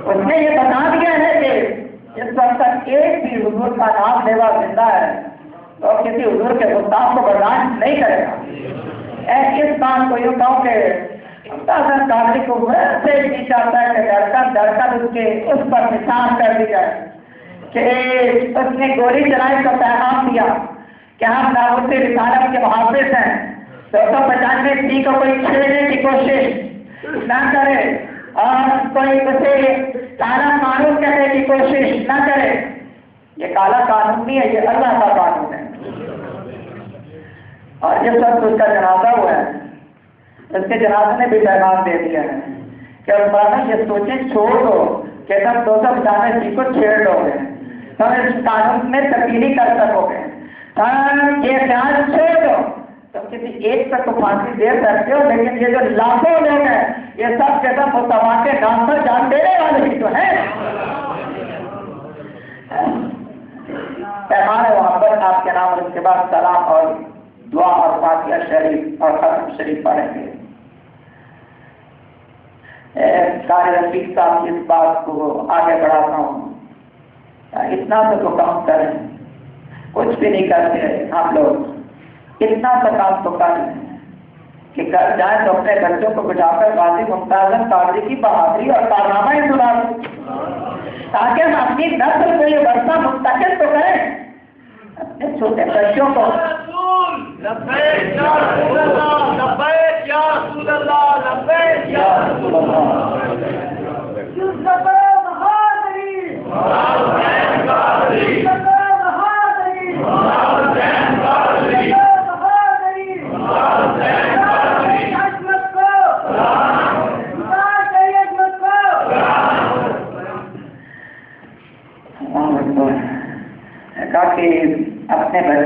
اس نے یہ بتا دیا ہے کہ اس وقت تک ایک بھی حضور کا نام لیوا زندہ ہے تو کسی حضور کے گستاخ کو برداشت نہیں کرے گا۔ اس بات کو یوں کہوں کہ ممتاز قادری کو ویسے ہی چاہتا ہے کہ دھڑکن اس پر نشان کر دی جائے کہ اس نے گولی چلانے کا پیغام دیا کہ ہم ناموس رسالت کے محافظ ہیں، 295 کو کوئی چھیڑنے کی کوشش نہ کرے اور کوئی اسے کالا قانون کہنے کی کوشش نہ کرے۔ یہ کالا قانون نہیں ہے، یہ اللہ کا قانون ہے۔ اور جس وقت اس کا جنازہ ہوا ہے اس کے جنازے نے بھی پیغام دے دیا ہے کہ اس یہ سوچیں چھوڑ دو کہ تم 295 کو چھیڑ لو گے، تم اس قانون میں تبدیلی کر سکو گے، تم یہ خیال چھوڑ دو تم کسی ایک تک تو پھانسی دے سکتے ہو، لیکن یہ جو لاکھوں لوگ ہیں یہ سب کے سب مصطفیٰ کے نام پر جان دینے والے ہی تو ہیں۔ پیغام محبت آپ کے نام اور اس کے بعد سلام اور دعا اور فاتحہ شریف اور ختم شریف پڑھیں گے۔ قاری رفیق صاحب کی اس بات کو آگے بڑھاتا ہوں، اتنا تو کام کریں، کچھ بھی نہیں کرتے ہم لوگ، اتنا تو کام تو کریں کہ گھر جائیں تو اپنے بچوں کو بٹھا کر غازی ممتاز قادری کی بہادری اور کارنامہ ہی سنا دیں تاکہ ہم اپنی نسل کو یہ ورثہ منتقل تو کریں، اپنے چھوٹے بچوں کو۔ لبیک یا رسول اللہ، لبیک یا رسول اللہ، لبیک یا رسول اللہ۔ کہا کہ اپنے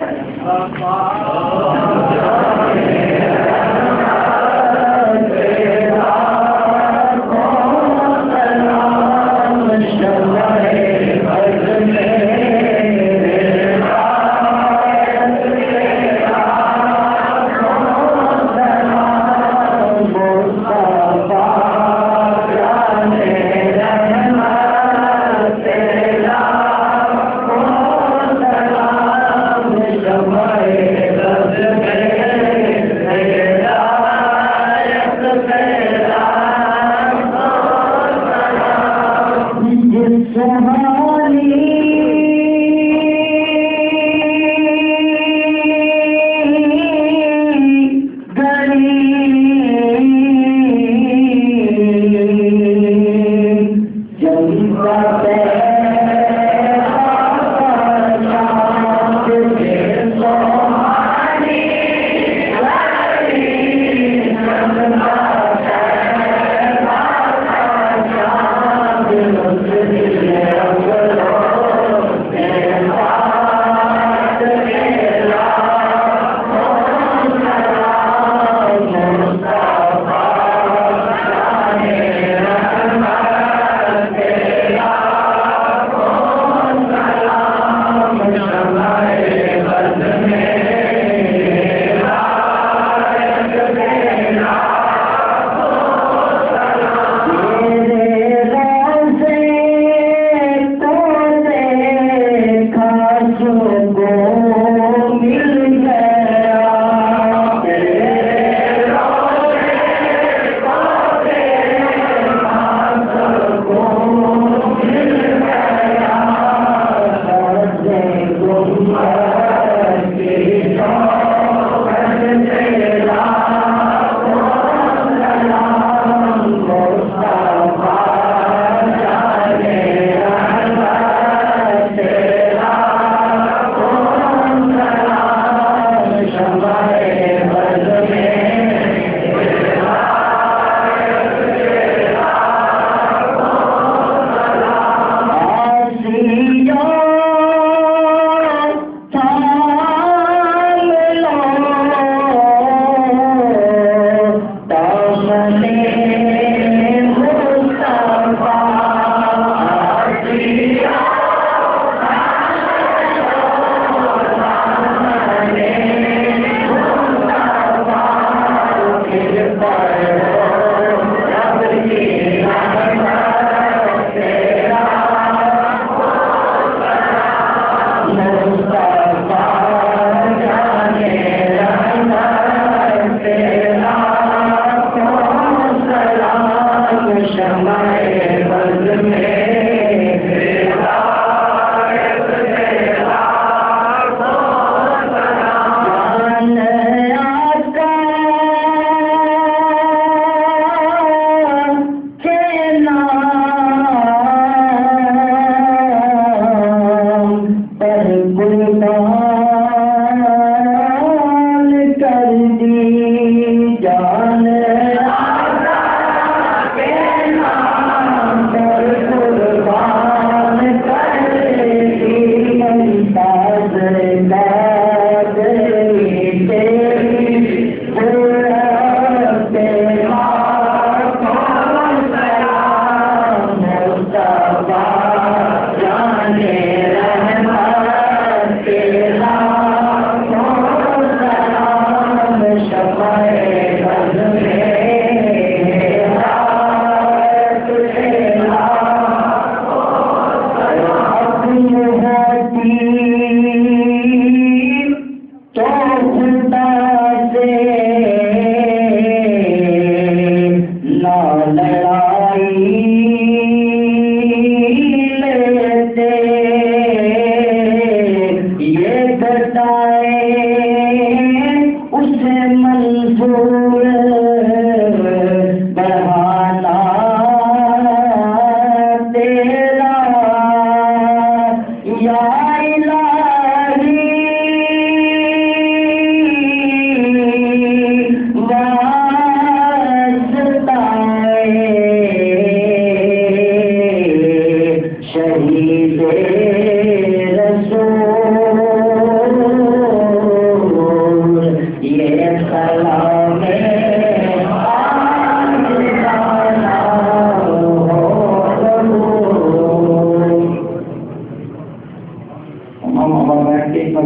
Bye.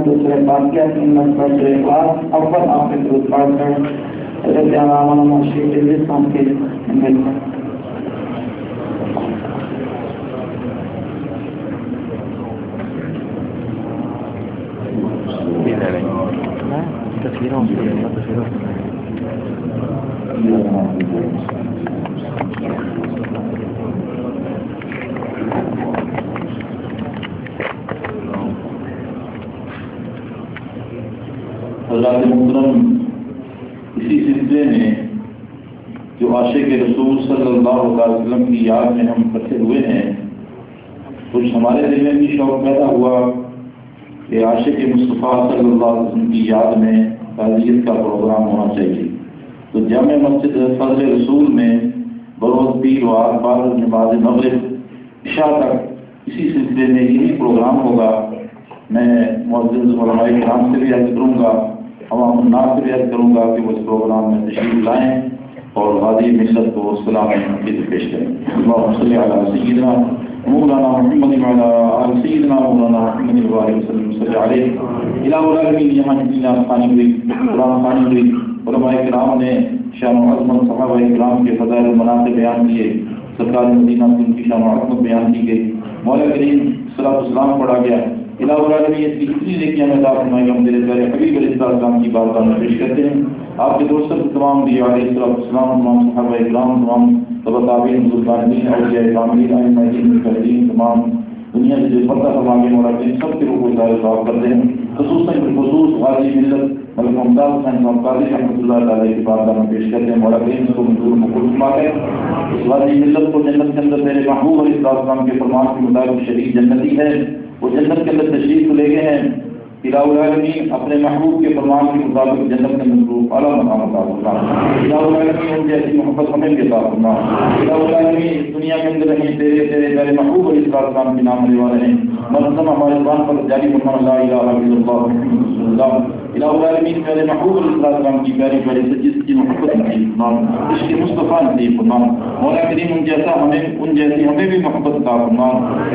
دوسرے باقیات اول آپ کے درود پڑھ کر حضرت علامہ مرشد ہندوستان کے حضرات محترم، اسی سلسلے میں جو عاشق رسول صلی اللہ علیہ وسلم کی یاد میں ہم اکٹھے ہوئے ہیں، کچھ ہمارے دل میں بھی شوق پیدا ہوا کہ عاشق مصطفیٰ صلی اللہ علیہ وسلم کی یاد میں تعزیت کا پروگرام ہونا چاہیے۔ تو جامع مسجد فضل رسول میں بروز پیر وار بعد نماز مغرب عشاء تک اسی سلسلے میں یہی پروگرام ہوگا۔ میں معزز علماء کرام سے بھی عرض کروں گا، عوام الناس سے بھی عرض کروں گا کہ وہ اس پروگرام میں تشریف لائیں اور غازی ملت کو سلام عقید پیش کریں۔ اللہم صلی علی سیدنا مولانا محمد وعلی آل سیدنا مولانا محمد وسلم صلی علیہ الہ العالمین۔ یہاں جتنی خوانی ہوئی، قرآن خوانی ہوئی، علماء کرام نے شان و عظمت صحابہ کرام کے فضائل و مناقب بیان کیے، سرکار مدینہ سے ان کی شان و عظمت بیان کی گئی، مولا کریم صلاۃ والسلام پڑھا گیا۔ الہ العالمین کی اتنی نیکیاں میں عطا فرمائے ہم میرے پیارے حبیب علیہ السلام کی بارگاہ میں پیش کرتے ہیں۔ آپ کے دوستوں تمام انبیاء علیہ السلام، تمام صحابہ کرام، تمام تبع تابعین، بزرگان اولیاء کاملین، ائمہ دین، مجتہدین، تمام دنیا سے پردہ فرما کے مولا کریم سب کے روح کو ظاہر صاف کرتے ہیں، خصوصاً بالخصوص غازی ملت ملک ممتاز حسین صاحب قادری رحمۃ اللہ تعالیٰ کی بارگاہ میں پیش کرتے ہیں۔ مولا کریم اس کو منظور مقبول فرما کر اس غازی ملت کو جنت کے اندر میرے محبوب علیہ السلام کے فرمان کے مطابق شریک جنتی ہے، وہ جنت کے اندر تشریف لے گئے ہیں۔ الہ العالمین اپنے محبوب کے فرمان کے مطابق جنت کے اندر اعلیٰ مقام عطا فرما۔ الہ العالمین ان جیسی محبت ہمیں بھی عطا فرما۔ الہ العالمین اس دنیا کے اندر رہیں تیرے پیارے محبوب علیہ السلام کے نام لینے والے ہیں، مرتبہ ہمارے زبان پر جاری فرما لا الہ الا اللہ محمد رسول اللہ۔ الہ العالمین پیارے محبوب علیہ السلام کی پیاری پیاری سجدت کی محبت نصیب فرما، عشق مصطفیٰ نصیب فرما۔ مولا کریم ان جیسی ہمیں بھی محبت عطا فرما۔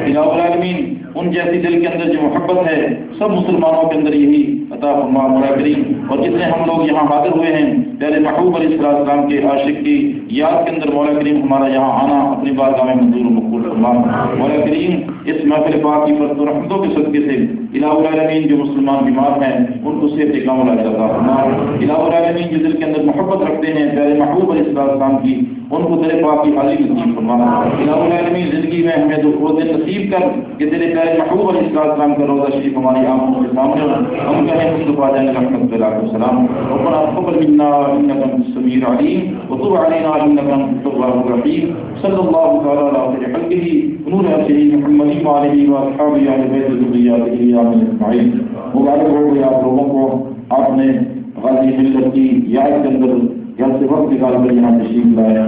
الہ العالمین ان جیسی دل کے اندر جو محبت ہے سب مسلمانوں کے اندر یہی عطا فرما مولا کریم۔ اور جتنے ہم لوگ یہاں حاضر ہوئے ہیں پیارے محبوب علیہ السلام کے عاشق کی یاد کے اندر، مولا کریم ہمارا یہاں آنا اپنی بارگاہ میں منظور و مقبول فرما۔ مولا کریم اس محفل پاک کی فضل و رحمتوں کے صدقے سے الہ العالمین جو مسلمان بیمار ہیں ان کو صحت کاملہ عطا فرما۔ الہ العالمین جو دل کے اندر محبت رکھتے ہیں پیارے محبوب علیہ السلام کی ان کو تیرے پاک کی حاضری نصیب فرما۔ الہ العالمین زندگی میں ہمیں وہ دن نصیب کر کہ تیرے پیارے محبوب علیہ السلام کا روضہ شریف ہماری آنکھوں کے سامنے ہو، ہم کہیں مصطفیٰ جان رحمۃ اللہ علیہ السلام ربنا تقبل منا انك انت السميع العليم وتب علينا انك انت التواب الرحيم صلی اللہ تعالی علی خیر خلقہ نور عرشه محمد وعلى اله واصحابه اهل بیت ذریته آمین اجمعین۔ مبارک ہو گئی آپ لوگوں کو، آپ نے غازی ملت کی یاد کے اندر گھر سے وقت نکال کر یہاں تشریف لائے۔